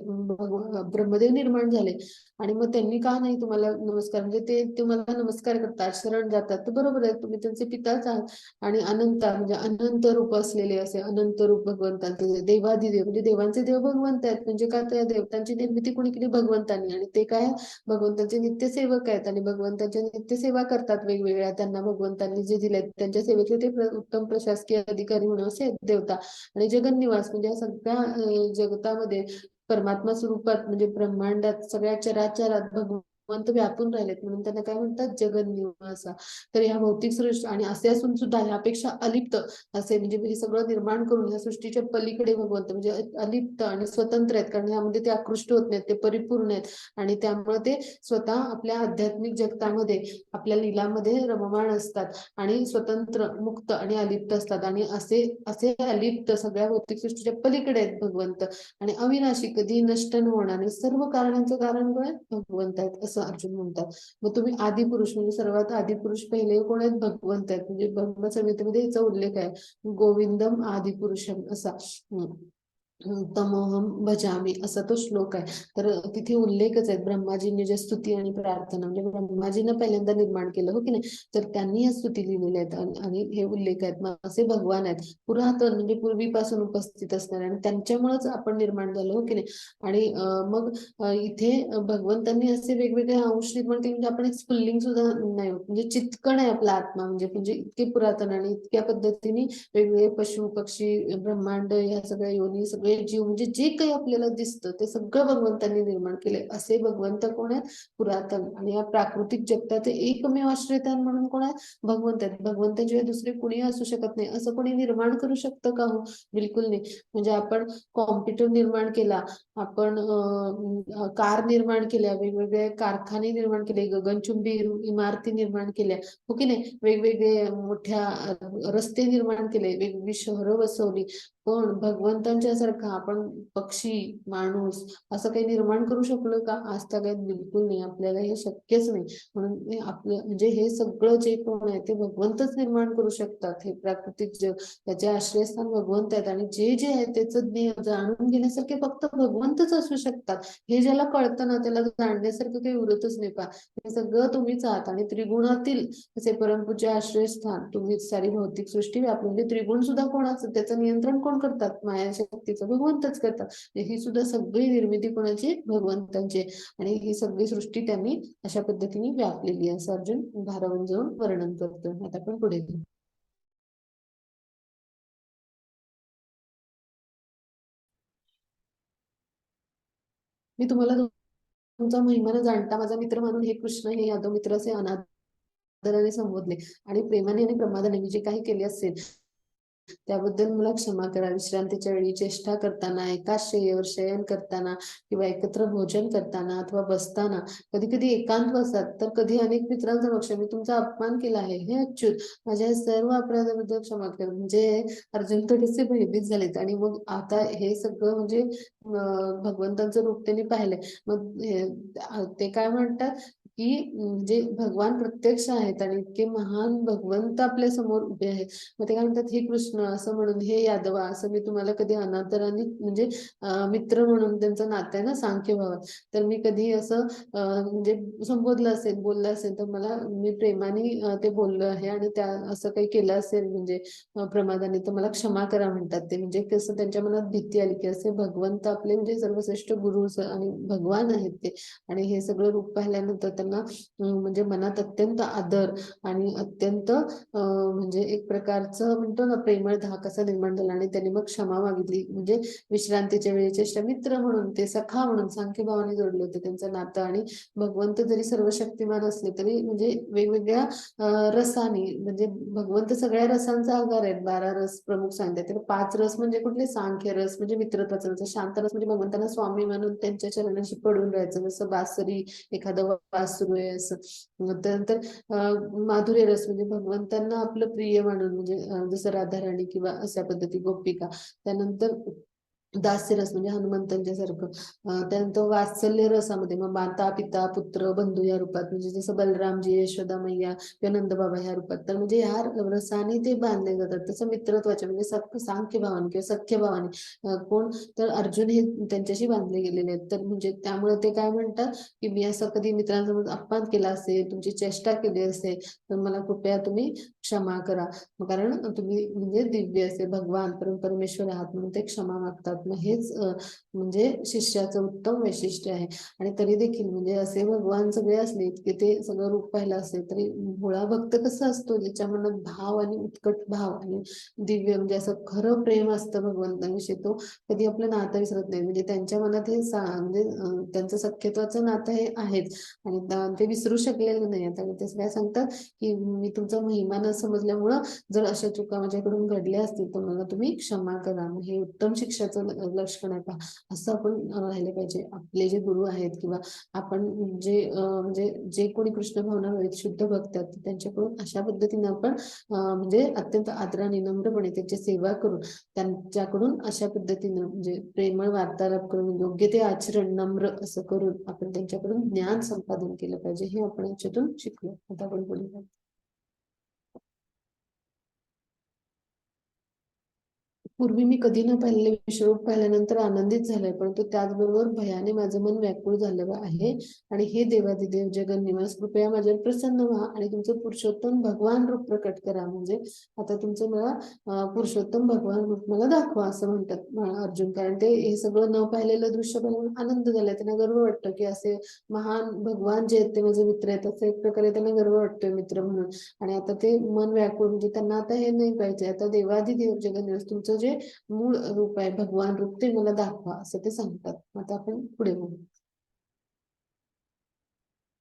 ब्रह्मदेव निर्माण झाले आणि मग त्यांनी का नाही तुम्हाला नमस्कार, म्हणजे ते तुम्हाला नमस्कार करतात, शरण जातात, तर बरोबर आहे, तुम्ही त्यांचे पिताच आहात. आणि अनंत म्हणजे अनंत रूप असलेले असे अनंत रूप भगवंतांचे, देवाधिदेव म्हणजे देवांचे देव भगवंत आहेत. म्हणजे का त्या देवतांची निर्मिती कोणी केली? भगवंतांनी. आणि ते काय भगवंतांचे नित्यसेवक आहेत आणि भगवंतांच्या नित्यसेवा करतात वेगवेगळ्या, त्यांना भगवंतांनी जे दिले त्यांच्या सेवेतले ते उत्तम प्रशासकीय अधिकारी म्हणून असे आहेत देवता. आणि जगन्निवास म्हणजे या सगळ्या जगतामध्ये परमात्मा स्वरूपात म्हणजे ब्रह्मांडात सगळ्या चराचरात भगवंत व्यापून राहिलेत, म्हणून त्यांना काय म्हणतात? जगन्निवास. तर ह्या भौतिक सृष्टी आणि असे असून सुद्धा ह्यापेक्षा अलिप्त असे म्हणजे हे सगळं निर्माण करून ह्या सृष्टीच्या पलीकडे भगवंत म्हणजे अलिप्त आणि स्वतंत्र आहेत, कारण ह्यामध्ये ते आकृष्ट होत नाहीत, ते परिपूर्ण आहेत. आणि त्यामुळे ते स्वतः आपल्या आध्यात्मिक जगतामध्ये आपल्या लीलामध्ये रममाण असतात आणि स्वतंत्र मुक्त आणि अलिप्त असतात. आणि असे असे अलिप्त सगळ्या भौतिक सृष्टीच्या पलीकडे आहेत भगवंत. आणि अविनाशी, कधी नष्ट न होणारे, सर्व कारणांचं कारण कोण आहे? भगवंत आहेत, असं अर्जुन म्हणतात. मग तुम्ही आदिपुरुष म्हणजे सर्वात आदिपुरुष पहिले कोण आहेत? भगवंत आहेत. म्हणजे ब्रह्मसंहितेमध्ये याचा उल्लेख आहे, गोविंदम आदिपुरुषम असा. तमोहम भजामी असा तो श्लोक आहे. तर तिथे उल्लेखच आहे ब्रह्माजींनी जे स्तुती आणि प्रार्थना, म्हणजे ब्रह्माजीनं पहिल्यांदा निर्माण केलं, हो की नाही? तर त्यांनी या स्तुती लिहिलेल्या आहेत आणि हे उल्लेख आहेत. मग असे भगवान आहेत पुरातन, म्हणजे पूर्वीपासून उपस्थित असणारे, आणि त्यांच्यामुळेच आपण निर्माण झालो, हो की नाही? आणि मग इथे भगवंतांनी असे वेगवेगळे अंश निर्माण केले, म्हणजे आपण एक स्फुल्लिंग सुद्धा नाही होत, म्हणजे चित्कण आहे आपला आत्मा, म्हणजे इतके पुरातन आणि इतक्या पद्धतीने वेगवेगळे पशु पक्षी ब्रह्मांड या सगळ्या योनी सगळे जीव, म्हणजे जे काही आपल्याला दिसतं ते सगळं भगवंतांनी निर्माण केले. असे भगवंत कोण आहेत? पुरातन. आणि या प्राकृतिक जगताचे एकमेव आश्रयस्थान म्हणून कोण आहे? भगवंत आहेत. भगवंताशिवाय दुसरे कुणी असू शकत नाही. असं कोणी निर्माण करू शकतं का? हो, बिलकुल नाही. म्हणजे आपण कॉम्प्युटर निर्माण केला, आपण कार निर्माण केल्या, वेगवेगळे कारखाने निर्माण केले, गगनचुंबी इमारती निर्माण केल्या, हो की नाही? वेगवेगळे मोठ्या रस्ते निर्माण केले, वेगवेगळी शहरं बसवली, पण भगवंतांच्या सारखा आपण पक्षी माणूस असं काही निर्माण करू शकलो का? आज तक बिलकुल नाही, आपल्याला हे शक्यच नाही. म्हणून आपलं म्हणजे हे सगळं जे कोण आहे ते भगवंतच निर्माण करू शकतात. हे प्राकृतिक जग त्याचे आश्रयस्थान भगवंत आहेत, आणि जे जे आहे त्याचं ज्ञान जाणून घेण्यासारखे फक्त भगवंतच असू शकतात. हे ज्याला कळतं ना त्याला जाणण्यासारखं काही उरतच नाही. पा हे सगळं तुम्हीच आहात. आणि त्रिगुणातील असे परमपूज्य आश्रयस्थान तुम्हीच, सारी भौतिक सृष्टी व्यापली. म्हणजे त्रिगुण सुद्धा कोणाचं? त्याचं नियंत्रण कोण करतात? माया शक्तीचं भगवंतच करतात. ही सुद्धा सगळी निर्मिती कोणाची? भगवंतांची. आणि ही सगळी सृष्टी त्यांनी अशा पद्धतीने व्यापलेली आहे, असं अर्जुन भारावून जाऊन वर्णन करतो. आता आपण पुढे घेऊ. मी तुम्हाला तुमचा महिमानं जाणता माझा मित्र म्हणून हे कृष्ण हे यादव मित्र असे अनादराने संबोधले, आणि प्रेमाने आणि प्रमादाने मी जे काही केले असेल त्याबद्दल मला क्षमा करा. विश्रांतीच्या वेळी चेष्टा करताना, एकाच शय्येवर शयन करताना, किंवा एकत्र भोजन करताना अथवा बसताना, कधी कधी एकांत बसतात, तर कधी अनेक मित्रांसमक्ष मी तुमचा अपमान केला आहे, हे अच्युत माझ्या या सर्व अपराधाबद्दल क्षमा कर. म्हणजे अर्जुन थोडेसे भयभीत झालेत. आणि मग आता हे सगळं म्हणजे भगवंतांचं रूप त्यांनी पाहिलंय. मग ते काय म्हणतात की म्हणजे भगवान प्रत्यक्ष आहेत आणि इतके महान भगवंत आपल्या समोर उभे आहेत. मग ते काय म्हणतात, हे कृष्ण असं म्हणून, हे यादवा असं मी तुम्हाला कधी अनादराने म्हणजे मित्र म्हणून त्यांचं नातं आहे ना सांख्य भावात, तर मी कधी असं म्हणजे संबोधलं असेल, बोललं असेल, तर मला मी प्रेमाने ते बोललो आहे. आणि त्या असं काही केलं असेल म्हणजे प्रमादाने, तर मला क्षमा करा म्हणतात ते. म्हणजे कसं त्यांच्या मनात भीती आली की असे भगवंत आपले म्हणजे सर्वश्रेष्ठ गुरु आणि भगवान आहेत ते. आणि हे सगळं रूप पाहिल्यानंतर त्यांना म्हणजे मनात अत्यंत आदर आणि अत्यंत म्हणजे एक प्रकारचं म्हणतो ना प्रेमळ धाक असा निर्माण झाला. आणि त्यांनी मग क्षमा मागितली. म्हणजे विश्रांतीच्या वेळेचे मित्र म्हणून, ते सखा म्हणून सांख्य भावाने जोडले होते त्यांचं नातं. आणि भगवंत जरी सर्व शक्तिमान असले तरी म्हणजे वेगवेगळ्या रसानी, म्हणजे भगवंत सगळ्या रसांचा आगार आहेत. 12 रस प्रमुख सांगतात. तर 5 रस म्हणजे कुठले? सांख्य रस म्हणजे मित्रत्वाचा रस, शांत रस म्हणजे भगवंतांना स्वामी म्हणून त्यांच्या चरणाशी पडून राहायचं, जसं बासरी एखादं वास सुरू आहे असं. त्यानंतर माधुर्य रस म्हणजे भगवंतांना आपलं प्रिय मानून, म्हणजे जसं राधाराणी किंवा अशा पद्धती गोपिका. त्यानंतर दास्य रस म्हणजे हनुमंतांच्या सारखं. त्यानंतर वात्सल्य रसामध्ये मग माता पिता पुत्र बंधू या रूपात, म्हणजे जसं बलरामजी यशोदा मैया किंवा नंदबाबा ह्या रूपात. तर म्हणजे ह्या रसाने ते बांधले जातात. तसं मित्रत्वाचे म्हणजे सांख्य भावाने किंवा सख्य भावाने कोण तर अर्जुन हे त्यांच्याशी बांधले गेलेले आहेत. तर म्हणजे त्यामुळे ते काय म्हणतात की मी असं कधी मित्रांसमोर अपमान केला असेल, तुमची चेष्टा केली असेल, तर मला कृपया तुम्ही क्षमा करा. कारण तुम्ही म्हणजे दिव्य असे भगवान परमेश्वर आहात म्हणून ते क्षमा मागतात. मग हेच म्हणजे शिष्याचं उत्तम वैशिष्ट्य आहे. आणि तरी देखील म्हणजे असे भगवान सगळे असले की ते सगळं रूप पाहिलं असेल तरी भोळा भक्त कसा असतो, ज्याच्या मनात भाव आणि उत्कट भाव आणि दिव्य म्हणजे असं खरं प्रेम असतं भगवंतांविषयी, तो कधी आपलं नातं विसरत नाही. म्हणजे त्यांच्या मनात हे म्हणजे त्यांचं सख्यत्वाचं नातं हे आहेच आणि ते विसरू शकलेलं नाही. आता ते काय सांगतात की मी तुमचा महिमा न समजल्यामुळं जर अशा चुका माझ्याकडून घडल्या असतील तर मला तुम्ही क्षमा करा. हे उत्तम शिक्षाचं लक्षण आहे. पहा, असं आपण राहिले पाहिजे. आपले जे गुरु आहेत किंवा आपण जे म्हणजे जे कोणी कृष्ण भावना वेळेत शुद्ध भक्त आहेत त्यांच्याकडून अशा पद्धतीने आपण म्हणजे अत्यंत आदराने नम्रपणे त्यांची सेवा करून त्यांच्याकडून अशा पद्धतीनं म्हणजे प्रेमळ वार्तालाप करून योग्य ते आचरण नम्र असं करून आपण त्यांच्याकडून ज्ञान संपादन केलं पाहिजे. हे आपण याच्यातून शिकलो. आता आपण बोलूया. पूर्वी मी कधी न पाहिलेले विश्वरूप पाहिल्यानंतर आनंदित झाले, परंतु त्याचबरोबर भयाने माझं मन व्याकुळ झालं आहे. आणि हे देवादिदेव जगन्निवास कृपया माझ्यावर प्रसन्न व्हा आणि तुमचं पुरुषोत्तम भगवान रूप प्रकट करा. म्हणजे आता तुमचं मला पुरुषोत्तम भगवान रूप मला दाखवा असं म्हणतात अर्जुन. कारण ते हे सगळं न पाहिलेलं दृश्य पाहून आनंद झाला. त्यांना गर्व वाटतं की असे महान भगवान जे आहेत ते माझे मित्र आहेत, असं एक प्रकारे त्यांना गर्व वाटतोय मित्र म्हणून. आणि आता ते मन व्याकुळ म्हणजे त्यांना आता हे नाही पाहिजे. आता देवादिदेव जगन्निवास तुमचं जे मूळ रूप आहे भगवान रूप ते मला दाखवा असं ते सांगतात. आता आपण पुढे बोलू.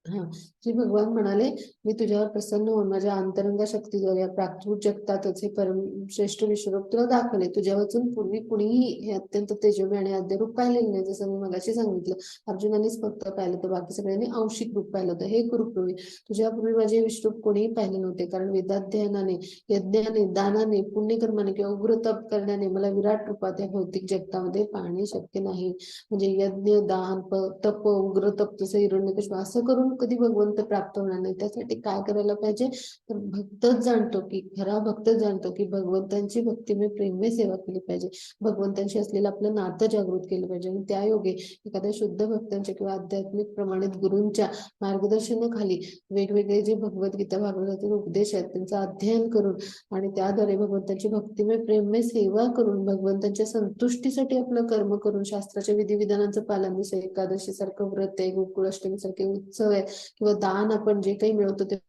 हा, श्री भगवान म्हणाले मी तुझ्यावर प्रसन्न होऊन माझ्या अंतरंग शक्तीद्वारे या प्राकृत जगतातच हे परम श्रेष्ठ विश्वरूप तुला दाखवले. तुझ्या वाचून पूर्वी कुणीही हे अत्यंत तेजोमय आणि आद्य रूप पाहिलेले नाही. जसं मी मगाशी सांगितलं, अर्जुनानेच फक्त पाहिलं तर बाकी सगळ्यांनी आंशिक रूप पाहिलं होतं. हे कुरुपूर्वी तुझ्यापूर्वी माझे विश्वरूप कोणीही पाहिले नव्हते. कारण वेदाध्ययनाने यज्ञाने दानाने पुण्यकर्माने किंवा उग्र तप करण्याने मला विराट रूपात या भौतिक जगतामध्ये पाहणे शक्य नाही. म्हणजे यज्ञ दान तप उग्र तप जसं हिरण्यकशिपू असं करून कधी भगवंत प्राप्त होणार नाही. त्यासाठी काय करायला पाहिजे, तर भक्तच जाणतो की खरा भक्तच जाणतो की भगवंतांची भक्तिमय प्रेममय सेवा केली पाहिजे. भगवंतांशी असलेलं आपलं नातं जागृत केलं पाहिजे. आणि त्या योगे एखाद्या शुद्ध भक्तांच्या किंवा आध्यात्मिक प्रमाणित गुरूंच्या मार्गदर्शनाखाली वेगवेगळे जे भगवद्गीता भागवतातील उपदेश आहेत त्यांचं अध्ययन करून आणि त्याद्वारे भगवंतांची भक्तिमय प्रेममय सेवा करून भगवंतांच्या संतुष्टीसाठी आपलं कर्म करून शास्त्राच्या विधिविधानांचं पालन, जसं एकादशी सारखं व्रत आहे, गोकुळाष्टमी सारखे उत्सव आहे किंवा दान आपण जे काही मिळवतो ते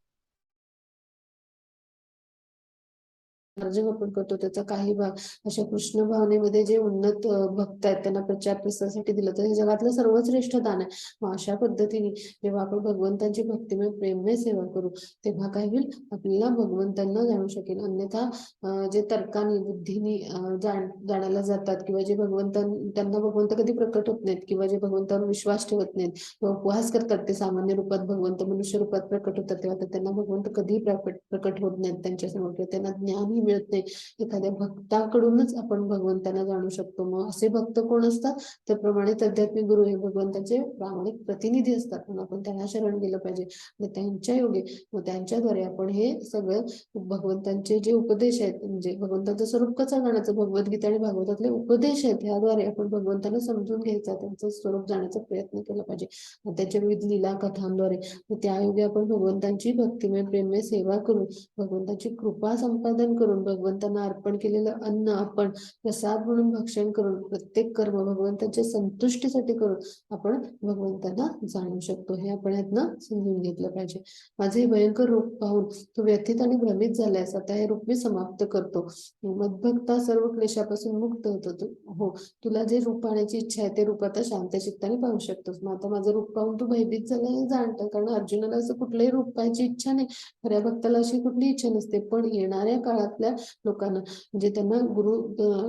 अर्जन आपण करतो त्याचा काही भाग अशा कृष्ण भावनेमध्ये जे उन्नत भक्त आहेत त्यांना प्रचार प्रसारासाठी दिलं तर हे जगातलं सर्वश्रेष्ठ दान आहे. मग अशा पद्धतीने जेव्हा आपण भगवंतांची भक्तिमय प्रेममय सेवा करू तेव्हा काय होईल, आपल्याला भगवंतांना जाणू शकेल. अन्यथा जे तर्काने बुद्धीने जाणायला जातात किंवा जे त्यांना भगवंत कधी प्रकट होत नाहीत किंवा जे भगवंतावर विश्वास ठेवत नाहीत किंवा उपवास करतात, ते सामान्य रूपात भगवंत मनुष्य रूपात प्रकट होतात तेव्हा तर त्यांना भगवंत कधीही प्रकट होत नाहीत त्यांच्यासमोर किंवा त्यांना ज्ञानही मिळत नाही. एखाद्या भक्ताकडूनच आपण भगवंतांना जाणू शकतो. मग असे भक्त कोण असतात, तर प्रमाणित आध्यात्मिक गुरु हे भगवंताचे प्रामाणिक प्रतिनिधी असतात. म्हणून आपण त्यांना शरण गेलं पाहिजे आणि त्यांच्या योगे मग त्यांच्याद्वारे आपण हे सगळं भगवंतांचे जे उपदेश आहेत म्हणजे भगवंताचं स्वरूप कसं जाण्याचं, भगवद्गीता आणि भागवतातले उपदेश आहेत ह्याद्वारे आपण भगवंतांना समजून घ्यायचा, त्यांचं स्वरूप जाण्याचा प्रयत्न केला पाहिजे. त्याच्या विविध लीला कथांद्वारे त्या योगे आपण भगवंतांची भक्तिमय प्रेममय सेवा करून भगवंताची कृपा संपादन करून भगवंतांना अर्पण केलेलं अन्न आपण प्रसाद म्हणून भक्षण करून प्रत्येक कर्म भगवंताच्या संतुष्टीसाठी करून आपण भगवंतांना जाणू शकतो. हे आपण यातनं समजून घेतलं पाहिजे. माझे भयंकर रूप पाहून तो व्यथित आणि भ्रमित झाल्यास आता हे रूप मी समाप्त करतो. मदभक्ता सर्व क्लेशापासून मुक्त होतो तू. हो, तुला जे रूप पाहण्याची इच्छा आहे ते रूप आता शांत चित्ताने पाहू शकतोस. मग आता माझं रूप पाहून तू भयभीत झालं हे जाणतं, कारण अर्जुनाला असं कुठलंही रूप पाहायची इच्छा नाही. खऱ्या भक्ताला अशी कुठली इच्छा नसते. पण येणाऱ्या काळात काळातल्या लोकांना, म्हणजे त्यांना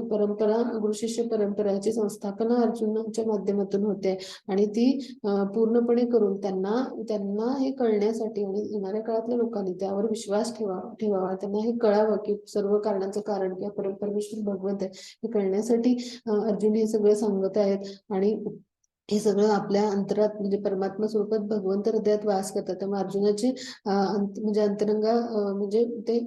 परंपरा, गुरु शिष्य परंपराची संस्थापना अर्जुनाच्या माध्यमातून होते आणि ती पूर्णपणे करून त्यांना हे कळण्यासाठी आणि येणाऱ्या काळातल्या लोकांनी त्यावर विश्वास ठेवावा, त्यांना हे कळावं की सर्व कारणांचं कारण किंवा परमेश्वर भगवंत आहे हे कळण्यासाठी अर्जुन हे सगळं सांगत आहेत. आणि हे सगळं आपल्या अंतरात म्हणजे परमात्मा स्वरूपात भगवंत हृदयात वास करतात. त्यामुळे अर्जुनाची म्हणजे अंतरंगा म्हणजे ते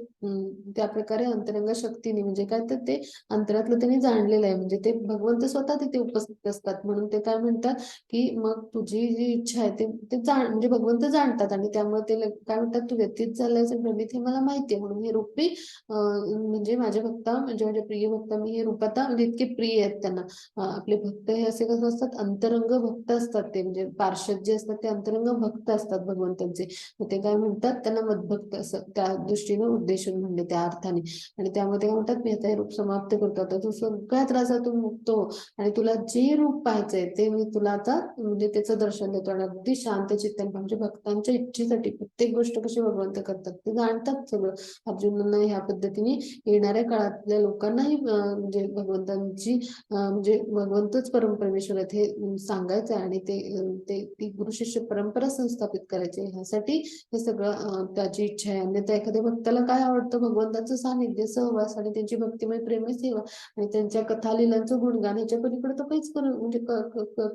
त्या प्रकारे अंतरंगा शक्तीने म्हणजे काय तर ते अंतरातलं त्यांनी जाणलेलं आहे, म्हणजे ते भगवंत स्वतः तिथे उपस्थित असतात. म्हणून ते काय म्हणतात की मग तुझी जी इच्छा आहे ते म्हणजे भगवंत जाणतात आणि त्यामुळे ते काय म्हणतात, तू व्यतीत झाल्यास भ्रमित हे मला माहिती आहे, म्हणून हे रूप मी म्हणजे माझ्या भक्ता म्हणजे माझ्या प्रिय भक्ता मी हे रूप आता म्हणजे इतके प्रिय आहेत त्यांना. आपले भक्त हे असे कसं असतात, अंतरंग भक्त असतात, ते म्हणजे पार्षद जे असतात ते अंतरंग भक्त असतात भगवंतांचे. ते काय म्हणतात, त्यांना मदभक्त असं त्या दृष्टीने उद्देशून म्हणले त्या अर्थाने. आणि त्यामध्ये काय म्हणतात, मी आता हे रूप समाप्त करतो, आता तू सगळ्या त्रासातून मुक्त हो आणि तुला जे रूप पाहायचंय ते मी तुला आता म्हणजे त्याचं दर्शन देतो. आणि अगदी शांत चित्ताने म्हणजे भक्तांच्या इच्छेसाठी प्रत्येक गोष्ट कशी भगवंत करतात ते जाणतात सगळं. अर्जुनांना ह्या पद्धतीने येणाऱ्या काळातल्या लोकांनाही म्हणजे भगवंतांची म्हणजे भगवंतच परमेश्वर आहेत हे सांगायचं आहे आणि ती गुरु शिष्य परंपरा संस्थापित करायची ह्यासाठी हे सगळं त्याची इच्छा आहे. अन्यथा एखाद्या भक्ताला काय आवडतं, भगवंतांचं सानिध्य, सहवास आणि त्यांची भक्तिमय प्रेमय सेवा आणि त्यांच्या कथालीलांचं गुणगान, ह्याच्या पलीकडे तो काहीच म्हणजे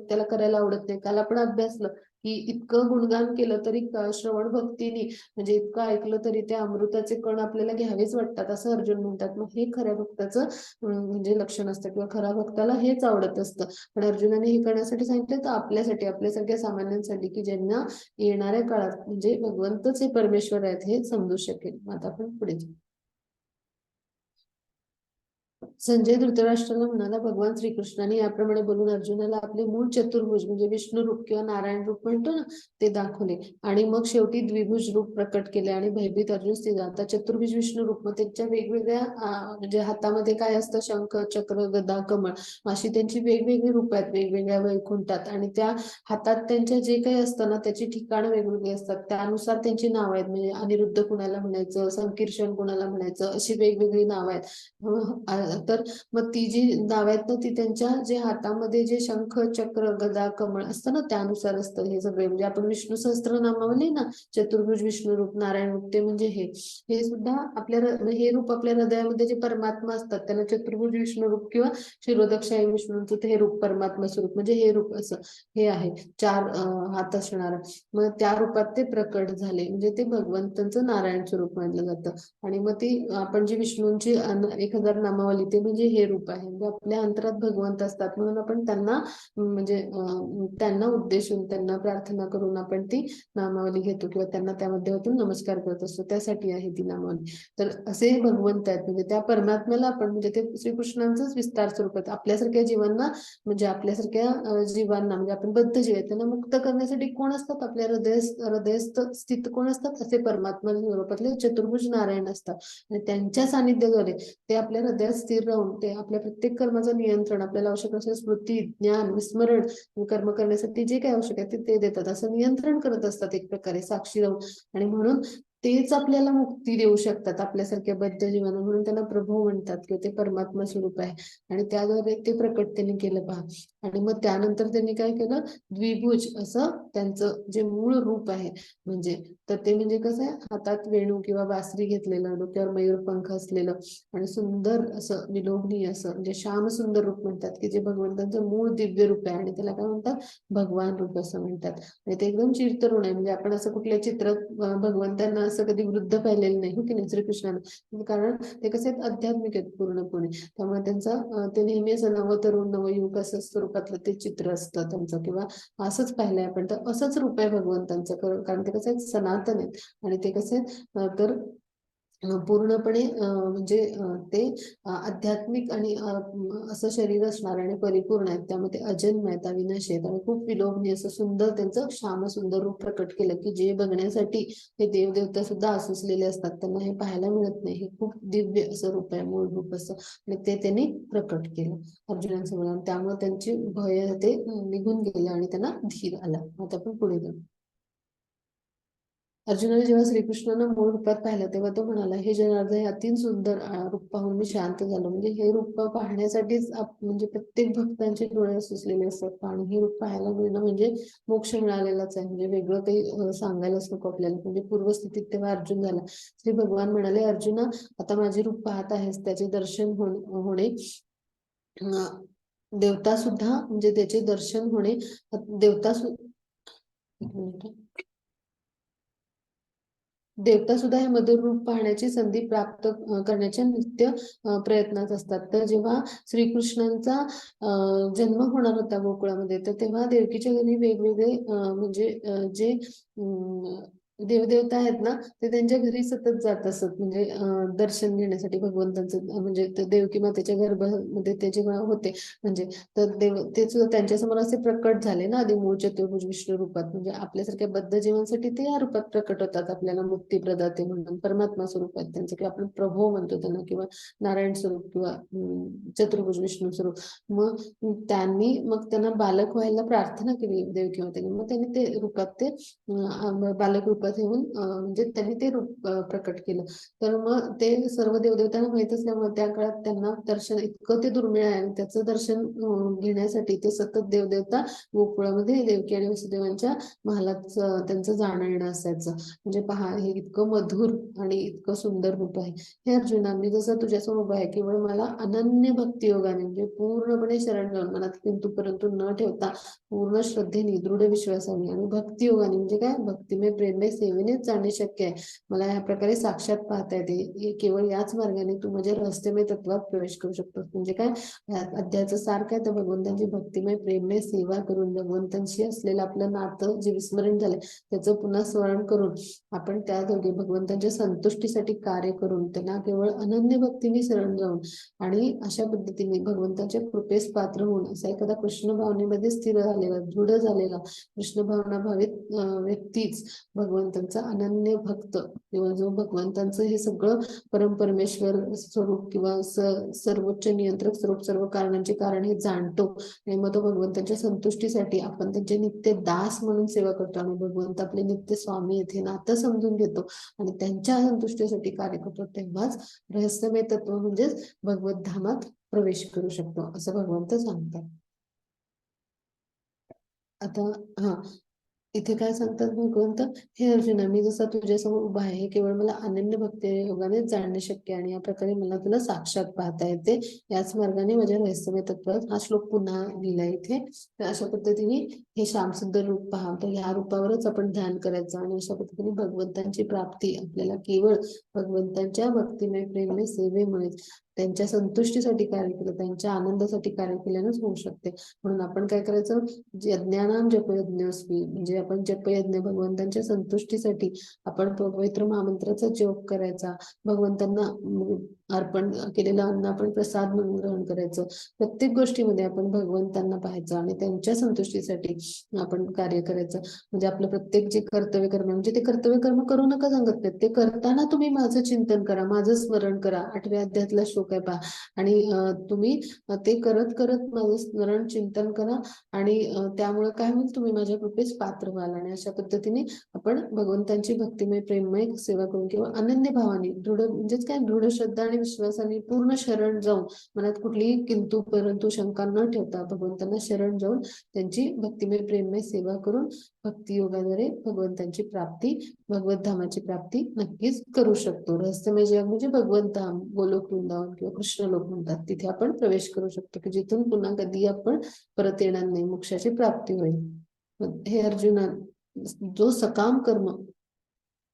त्याला करायला आवडत नाही. काल आपण अभ्यासलं की इतकं गुणगान केलं तरी श्रवण भक्तीने म्हणजे इतकं ऐकलं तरी ते अमृताचे कण आपल्याला घ्यावेच वाटतात असं अर्जुन म्हणतात. मग हे खऱ्या भक्ताचं म्हणजे लक्षण असतं किंवा खऱ्या भक्ताला हेच आवडत असतं. पण अर्जुनाने हे करण्यासाठी सांगितलं तर आपल्यासाठी, आपल्यासारख्या सामान्यांसाठी की ज्यांना येणाऱ्या काळात म्हणजे भगवंतच हे परमेश्वर आहेत हे समजू शकेल. आता आपण पुढे जाऊ. संजय धृतराष्ट्राला म्हणाला, भगवान श्रीकृष्णाने याप्रमाणे बोलून अर्जुनाला आपले मूळ चतुर्भुज म्हणजे विष्णू रूप किंवा नारायण रूप म्हणतो ना ते दाखवले आणि मग शेवटी द्विभुज रूप प्रकट केले आणि भयभीत अर्जुन स्थिर झाला. आता चतुर्भुज विष्णू रूप मग त्यांच्या वेगवेगळ्या म्हणजे हातामध्ये काय असतं, शंख, चक्र, गदा, कमळ, अशी त्यांची वेगवेगळी रूप आहेत वेगवेगळ्या वैकुंठात. आणि त्या हातात त्यांच्या जे काही असतं ना त्याची ठिकाणं वेगवेगळी असतात, त्यानुसार त्यांची नाव आहेत. म्हणजे अनिरुद्ध कुणाला म्हणायचं, संकीर्षण कुणाला म्हणायचं, अशी वेगवेगळी नाव आहेत. तर मग ती जी नाव आहेत ना ती त्यांच्या जे हातामध्ये जे शंख, चक्र, गदा, कमळ असतं ना त्यानुसार असतं हे सगळे. म्हणजे आपण विष्णू सहस्त्रनामावली ना चतुर्भुज विष्णू रूप, नारायण रूप, ते म्हणजे हे सुद्धा आपल्या हे रूप आपल्या हृदयामध्ये जे परमात्मा असतात त्यांना चतुर्भुज विष्णू रूप किंवा शिरोदक्षाई विष्णूंचं ते हे रूप परमात्मा स्वरूप म्हणजे हे रूप असं हे आहे. 4 हात असणार. मग त्या रूपात ते प्रकट झाले म्हणजे ते भगवंतांचं नारायण स्वरूप मानलं जातं. आणि मग ती आपण जी विष्णूंची 1000 नामावली ते म्हणजे हे रूप आहे. म्हणजे आपल्या अंतरात भगवंत असतात म्हणून आपण त्यांना म्हणजे त्यांना उद्देशून त्यांना प्रार्थना करून आपण ती नामावली घेतो किंवा त्यांना त्या माध्यमातून नमस्कार करत असतो, त्यासाठी आहे ती नामावली. तर असे भगवंत आहेत म्हणजे त्या परमात्म्याला आपण म्हणजे ते श्रीकृष्णांचंच विस्तार स्वरूप आहेत. आपल्यासारख्या जीवांना म्हणजे आपल्यासारख्या जीवांना म्हणजे आपण बद्ध जीव आहेत त्यांना मुक्त करण्यासाठी कोण असतात, आपल्या हृदयस्थ स्थित कोण असतात, असे परमात्मा स्वरूपातले चतुर्भुज नारायण असतात. आणि त्यांच्या सानिध्याद्वारे ते आपल्या हृदयात स्थिर राहून ते आपल्या प्रत्येक कर्माचं नियंत्रण, आपल्याला आवश्यक असेल स्मृती, ज्ञान, विस्मरण, कर्म करण्यासाठी जे काही आवश्यक आहे ते देतात. असं नियंत्रण करत असतात एक प्रकारे साक्षी राहून. आणि म्हणून तेच आपल्याला मुक्ती देऊ शकतात आपल्यासारख्या बद्ध जीवांना, म्हणून त्यांना प्रभू म्हणतात किंवा ते परमात्मा स्वरूप आहे. आणि त्याद्वारे ते प्रकट त्यांनी केलं पहा. आणि मग त्यानंतर त्यांनी काय केलं, द्विभुज असं त्यांचं जे मूळ रूप आहे म्हणजे तर ते म्हणजे कसं आहे, हातात वेणू किंवा बासरी घेतलेलं, डोक्यावर मयूर पंख असलेलं आणि सुंदर असं विलोभनीय असं म्हणजे श्याम सुंदर रूप म्हणतात की जे भगवंतांचं मूळ दिव्य रूप आहे. आणि त्याला काय म्हणतात, भगवान रूप असं म्हणतात. आणि ते एकदम चिरतरुण आहे. म्हणजे आपण असं कुठल्या चित्रात भगवंतांना असं कधी वृद्ध पाहिलेलं नाही हो की नाही श्रीकृष्णानं, कारण ते कसे आहेत, आध्यात्मिक आहेत पूर्णपणे. त्यामुळे त्यांचा ते नेहमी असं नवतरुण नवयुग असं स्वरूपातलं ते चित्र असतं त्यांचं, किंवा असंच पाहिलंय आपण. तर असंच रूप आहे भगवंतांचं, कारण ते कसं आहेत, सनातन आहेत. आणि ते कसे तर पूर्णपणे म्हणजे ते आध्यात्मिक आणि असं शरीर असणार आणि परिपूर्ण आहेत. त्यामध्ये अजन्म आहेत, अविनाशी आहेत आणि खूप विलोभनीय असं सुंदर त्यांचं श्याम सुंदर रूप प्रकट केलं की जे बघण्यासाठी हे देवदेवता सुद्धा आसुसलेले असतात, त्यांना हे पाहायला मिळत नाही. हे खूप दिव्य असं रूप आहे, मूळ रूप असं. आणि ते त्यांनी प्रकट केलं अर्जुनांसमोर. त्यामुळे त्यांची भय ते निघून गेलं आणि त्यांना धीर आला. आता आपण पुढे जाऊ. अर्जुनाने जेव्हा श्रीकृष्णांना मूळ रूपात पाहिलं तेव्हा तो म्हणाला, हे जनार्दन, हे अति सुंदर रूप पाहून मी शांत झालो. म्हणजे हे रूप पाहण्यासाठीच म्हणजे प्रत्येक भक्तांचे डोळे सुचलेले असतात आणि हे रूप पाहायला मिळणं म्हणजे मोक्ष मिळालेलाच आहे. म्हणजे वेगळं काही सांगायलाच नको आपल्याला. म्हणजे पूर्वस्थितीत तेव्हा अर्जुन झाला. श्री भगवान म्हणाले, अर्जुना, आता माझे रूप पाहत आहेस, त्याचे दर्शन होणे देवता सुद्धा, म्हणजे त्याचे दर्शन होणे देवता देवता सुद्धा हे मधुर रूप पाहण्याची संधी प्राप्त करण्याच्या नित्य प्रयत्नात असतात. तर जेव्हा श्रीकृष्णांचा जन्म होणार होता गोकुळामध्ये, तर तेव्हा देवकीच्या घरी वेगवेगळे म्हणजे जे देवदेवता आहेत ना, ते त्यांच्या घरी सतत जात असत. म्हणजे दर्शन घेण्यासाठी भगवंतांचं. म्हणजे देवकी मातेच्या गर्भामध्ये ते जेव्हा होते, म्हणजे तर ते सुद्धा त्यांच्यासमोर असे प्रकट झाले ना, आधी मूळ चतुर्भुज विष्णू रूपात. म्हणजे आपल्यासारख्या बद्ध जीवांसाठी ते या रूपात प्रकट होतात, आपल्याला मुक्ती प्रदाते म्हणून, परमात्मा स्वरूप आहेत त्यांचे, किंवा आपण प्रभू म्हणतो त्यांना, किंवा नारायण स्वरूप, किंवा चतुर्भुज विष्णू स्वरूप. मग त्यांना बालक व्हायला प्रार्थना केली देवकी मातेने. मग त्यांनी ते रूपात, ते बालक रूपात येऊन म्हणजे त्यांनी ते रूप प्रकट केलं. तर मग ते सर्व देवदेवतांना माहित असल्यामुळे त्या काळात त्यांना दर्शन इतकं ते दुर्मिळ आहे, आणि त्याचं दर्शन घेण्यासाठी ते सतत देवदेवता गोकुळामध्ये देवकी आणि वसुदेवांच्या महालात त्यांचं जाणं येणं असायचं. म्हणजे पहा, हे इतकं मधुर आणि इतकं सुंदर रूप आहे. हे अर्जुना, मी जसं तुझ्यासमोर उभा आहे, केवळ मला अनन्य भक्ती योगाने, म्हणजे पूर्णपणे शरण जाऊन, मनात किंतु परंतु न ठेवता पूर्ण श्रद्धेने, दृढ विश्वासाने आणि भक्ती योगाने, म्हणजे काय, भक्तिमय प्रेममय सेवेनेच जाणे शक्य आहे. मला या प्रकारे साक्षात पाहता येते. केवळ याच मार्गाने तू माझ्या रहस्यमय तत्वात प्रवेश करू शकतोस. म्हणजे काय, अध्यायाचं सार काय, तर भगवंतांची भक्तिमय प्रेममय सेवा करून भगवंतांशी असलेलं आपलं नातं जे विस्मरण झालंय त्याचं पुन्हा स्मरण करून आपण त्या दोघे भगवंतांच्या संतुष्टीसाठी कार्य करून त्यांना केवळ अनन्य भक्तीने शरण जाऊन आणि अशा पद्धतीने भगवंतांच्या कृपेस पात्र होऊन असा एखादा कृष्ण भावनेमध्ये स्थिर झालेला, दृढ झालेला, कृष्ण भावना भावित व्यक्तीच भगवंतांचा अनन्य भक्त, किंवा जो भगवंतांचं हे सगळं परमेश्वर स्वरूप किंवा सर्वोच्च नियंत्रक स्वरूप, सर्व कारणांचे कारण हे जाणतो. आणि मग तो भगवंतांच्या संतुष्टीसाठी आपण त्यांचे नित्य दास म्हणून सेवा करतो, आणि भगवंत आपले नित्य स्वामी येथे नातं समजून घेतो आणि त्यांच्या संतुष्टीसाठी कार्य करतो. तेव्हाच रहस्यमय तत्व म्हणजेच भगवत धामात प्रवेश करू शकतो, असं भगवंत सांगतात. आता हा, इथे काय सांगतात भगवंत, हे अर्जुना, मी जसा तुझ्यासमोर उभा आहे, हे केवळ मला अनन्य भक्ती योगाने जाणणे शक्य आहे, आणि या प्रकारे मला तुला साक्षात पाहता येते. याच मार्गाने माझ्या रहस्यमय तत्वात हा श्लोक पुन्हा लिहिला इथे. तर अशा पद्धतीने हे श्यामसुंदर रूप पहा, तर ह्या रूपावरच आपण ध्यान करायचं, आणि अशा पद्धतीने भगवंतांची प्राप्ती आपल्याला केवळ भगवंतांच्या भक्तिमय प्रेममय सेवेमुळे, त्यांच्या संतुष्टीसाठी कार्य केलं, त्यांच्या आनंदासाठी कार्य केल्यानंच होऊ शकते. म्हणून आपण काय करायचं, यज्ञानाम जपयज्ञोस्मि, म्हणजे आपण जपयज्ञ भगवंतांच्या संतुष्टीसाठी आपण पवित्र महामंत्राचा जप करायचा. भगवंतांना अर्पण केलेलं अन्न आपण प्रसाद म्हणून ग्रहण करायचं. प्रत्येक गोष्टीमध्ये आपण भगवंतांना पाहायचं आणि त्यांच्या संतुष्टीसाठी आपण कार्य करायचं. म्हणजे आपलं प्रत्येक जे कर्तव्य कर्म, म्हणजे ते कर्तव्य कर्म करू नका सांगत नाहीत, ते करताना तुम्ही माझं चिंतन करा, माझं स्मरण करा. 8व्या अध्यायातला श्लोक आहे पहा. आणि तुम्ही ते करत करत माझं स्मरण चिंतन करा, आणि त्यामुळे काय होईल, तुम्ही माझ्या कृपेस पात्र व्हाल. आणि अशा पद्धतीने आपण भगवंतांची भक्तिमय प्रेममय सेवा करून किंवा अनन्य भावाने, दृढ म्हणजेच काय, दृढ श्रद्धा आणि विश्वासाने पूर्ण शरण जाऊन, मनात कुठलीही किंतु परंतु शंका न ठेवता भगवंतांना शरण जाऊन त्यांची भक्तिमय प्रेममय सेवा करून भक्ती योगाद्वारे भगवंतांची प्राप्ती, भगवत धामाची प्राप्ती नक्कीच करू शकतो. रहस्यमय जग म्हणजे भगवंत धाम, गोलोक वृंदावन किंवा कृष्ण लोक म्हणतात, तिथे आपण प्रवेश करू शकतो, की जिथून पुन्हा कधी आपण परत येणार नाही, मोक्षाची प्राप्ती होईल. हे अर्जुना, जो सकाम कर्म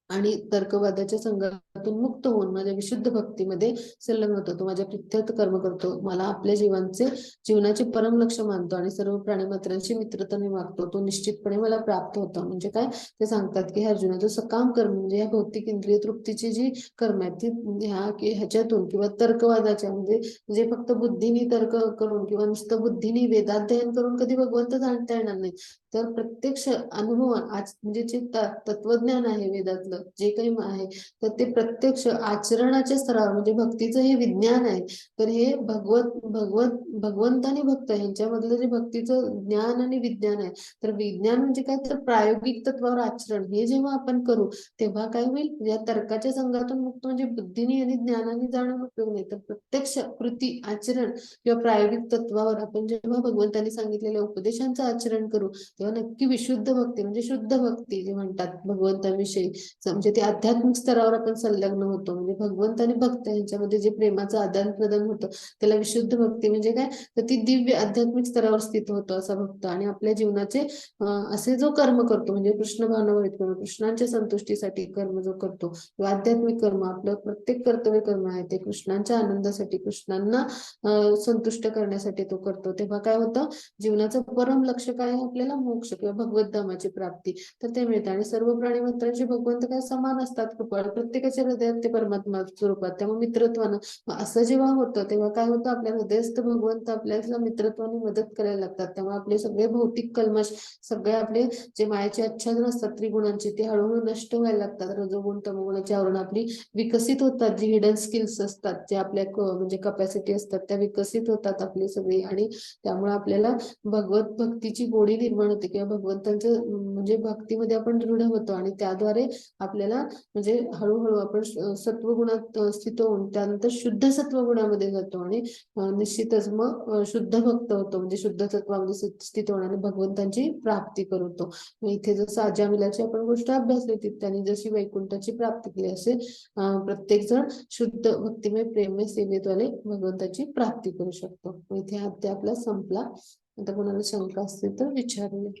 आणि तर्कवादाच्या संघातून मुक्त होऊन माझ्या विशुद्ध भक्तीमध्ये संलग्न होतो, तो माझ्या प्रित्यर्थ कर्म करतो, मला आपल्या जीवनाचे परम लक्ष मानतो आणि सर्व प्राणीमात्रांशी मित्रतेने वागतो, तो निश्चितपणे मला प्राप्त होतो. म्हणजे काय, ते सांगतात की अर्जुना, जो सकाम कर्म म्हणजे ह्या भौतिक इंद्रिय तृप्तीची जी कर्म आहेत ती ह्याच्यातून किंवा तर्कवादाच्या, म्हणजे जे फक्त बुद्धीने तर्क करून किंवा नुसतं बुद्धीने वेदाध्ययन करून कधी भगवंत जाणता येणार नाही. तर प्रत्यक्ष अनुभव, आज म्हणजे जे तत्वज्ञान आहे वेदातलं, जे काही आहे तर ते प्रत्यक्ष आचरणाच्या स्तरावर म्हणजे भक्तीचं हे विज्ञान आहे. तर हे भगवंत आणि भक्त यांच्यामधलं जे भक्तीचं ज्ञान आणि विज्ञान आहे, तर विज्ञान म्हणजे काय तर प्रायोगिक तत्वावर आचरण हे जेव्हा आपण करू तेव्हा काय होईल, या तर्काच्या संघातून मुक्त म्हणजे बुद्धीने आणि ज्ञानाने जाणून उपयोग नाही, तर प्रत्यक्ष कृती आचरण किंवा प्रायोगिक तत्वावर आपण जेव्हा भगवंतांनी सांगितलेल्या उपदेशांचं आचरण करू तेव्हा नक्की विशुद्ध भक्ती म्हणजे शुद्ध भक्ती जे म्हणतात भगवंताविषयी, म्हणजे ते आध्यात्मिक स्तरावर आपण संलग्न होतो. म्हणजे भगवंत आणि भक्त यांच्यामध्ये जे प्रेमाचं आदान प्रदान होतं त्याला विशुद्ध भक्ती म्हणजे काय, तर ती दिव्य आध्यात्मिक स्तरावर स्थित होतो असा भक्त. आणि आपल्या जीवनाचे असे जो कर्म करतो म्हणजे कृष्ण भावनावरीत कर्म, कृष्णांच्या संतुष्टीसाठी कर्म जो करतो किंवा आध्यात्मिक कर्म, आपलं प्रत्येक कर्तव्य कर्म आहे ते कृष्णांच्या आनंदासाठी, कृष्णांना संतुष्ट करण्यासाठी तो करतो. तेव्हा काय होतं, जीवनाचं परम लक्ष काय आहे, आपल्याला मोक्ष किंवा भगवत धामाची प्राप्ती, तर ते मिळतं. आणि सर्व प्राणी मात्रांचे भगवंत काय समान असतात, कृपाळू, प्रत्येकाच्या हृदयात ते परमात्मा स्वरूपात, त्यामुळे मित्रत्वानं असं जेव्हा होतं तेव्हा काय होतं, आपल्या हृदयस्थ भगवंत आपल्याला मित्रत्वाने मदत करायला लागतात. त्यामुळे आपले सगळे भौतिक कल्मश, सगळे आपले जे मायाचे आच्छादन असतात त्रिगुणांची, ते हळूहळू नष्ट व्हायला लागतात. रजोगुण तमोगुणाची आवरण आपली विकसित होतात, जी हिडन स्किल्स असतात, जे आपल्या म्हणजे कपॅसिटी असतात त्या विकसित होतात आपली सगळी. आणि त्यामुळे आपल्याला भगवत भक्तीची गोडी निर्माण होते किंवा भगवंतांचं म्हणजे भक्तीमध्ये आपण दृढ होतो. आणि त्याद्वारे आपल्याला म्हणजे हळूहळू आपण सत्वगुणात स्थित होऊन त्यानंतर शुद्ध सत्वगुणामध्ये जातो आणि निश्चितच मग शुद्ध भक्त होतो, म्हणजे शुद्ध तत्वामध्ये स्थित होण्याने भगवंतांची प्राप्ती करतो. इथे जसं अजामिलाची आपण गोष्ट अभ्यासली होती, त्यांनी जशी वैकुंठाची प्राप्ती केली असे प्रत्येक जण शुद्ध भक्तिमय प्रेममय सेवेद्वारे भगवंताची प्राप्ती करू शकतो. इथे अध्याय आपला संपला. आता कोणाला शंका असतील तर विचारूया.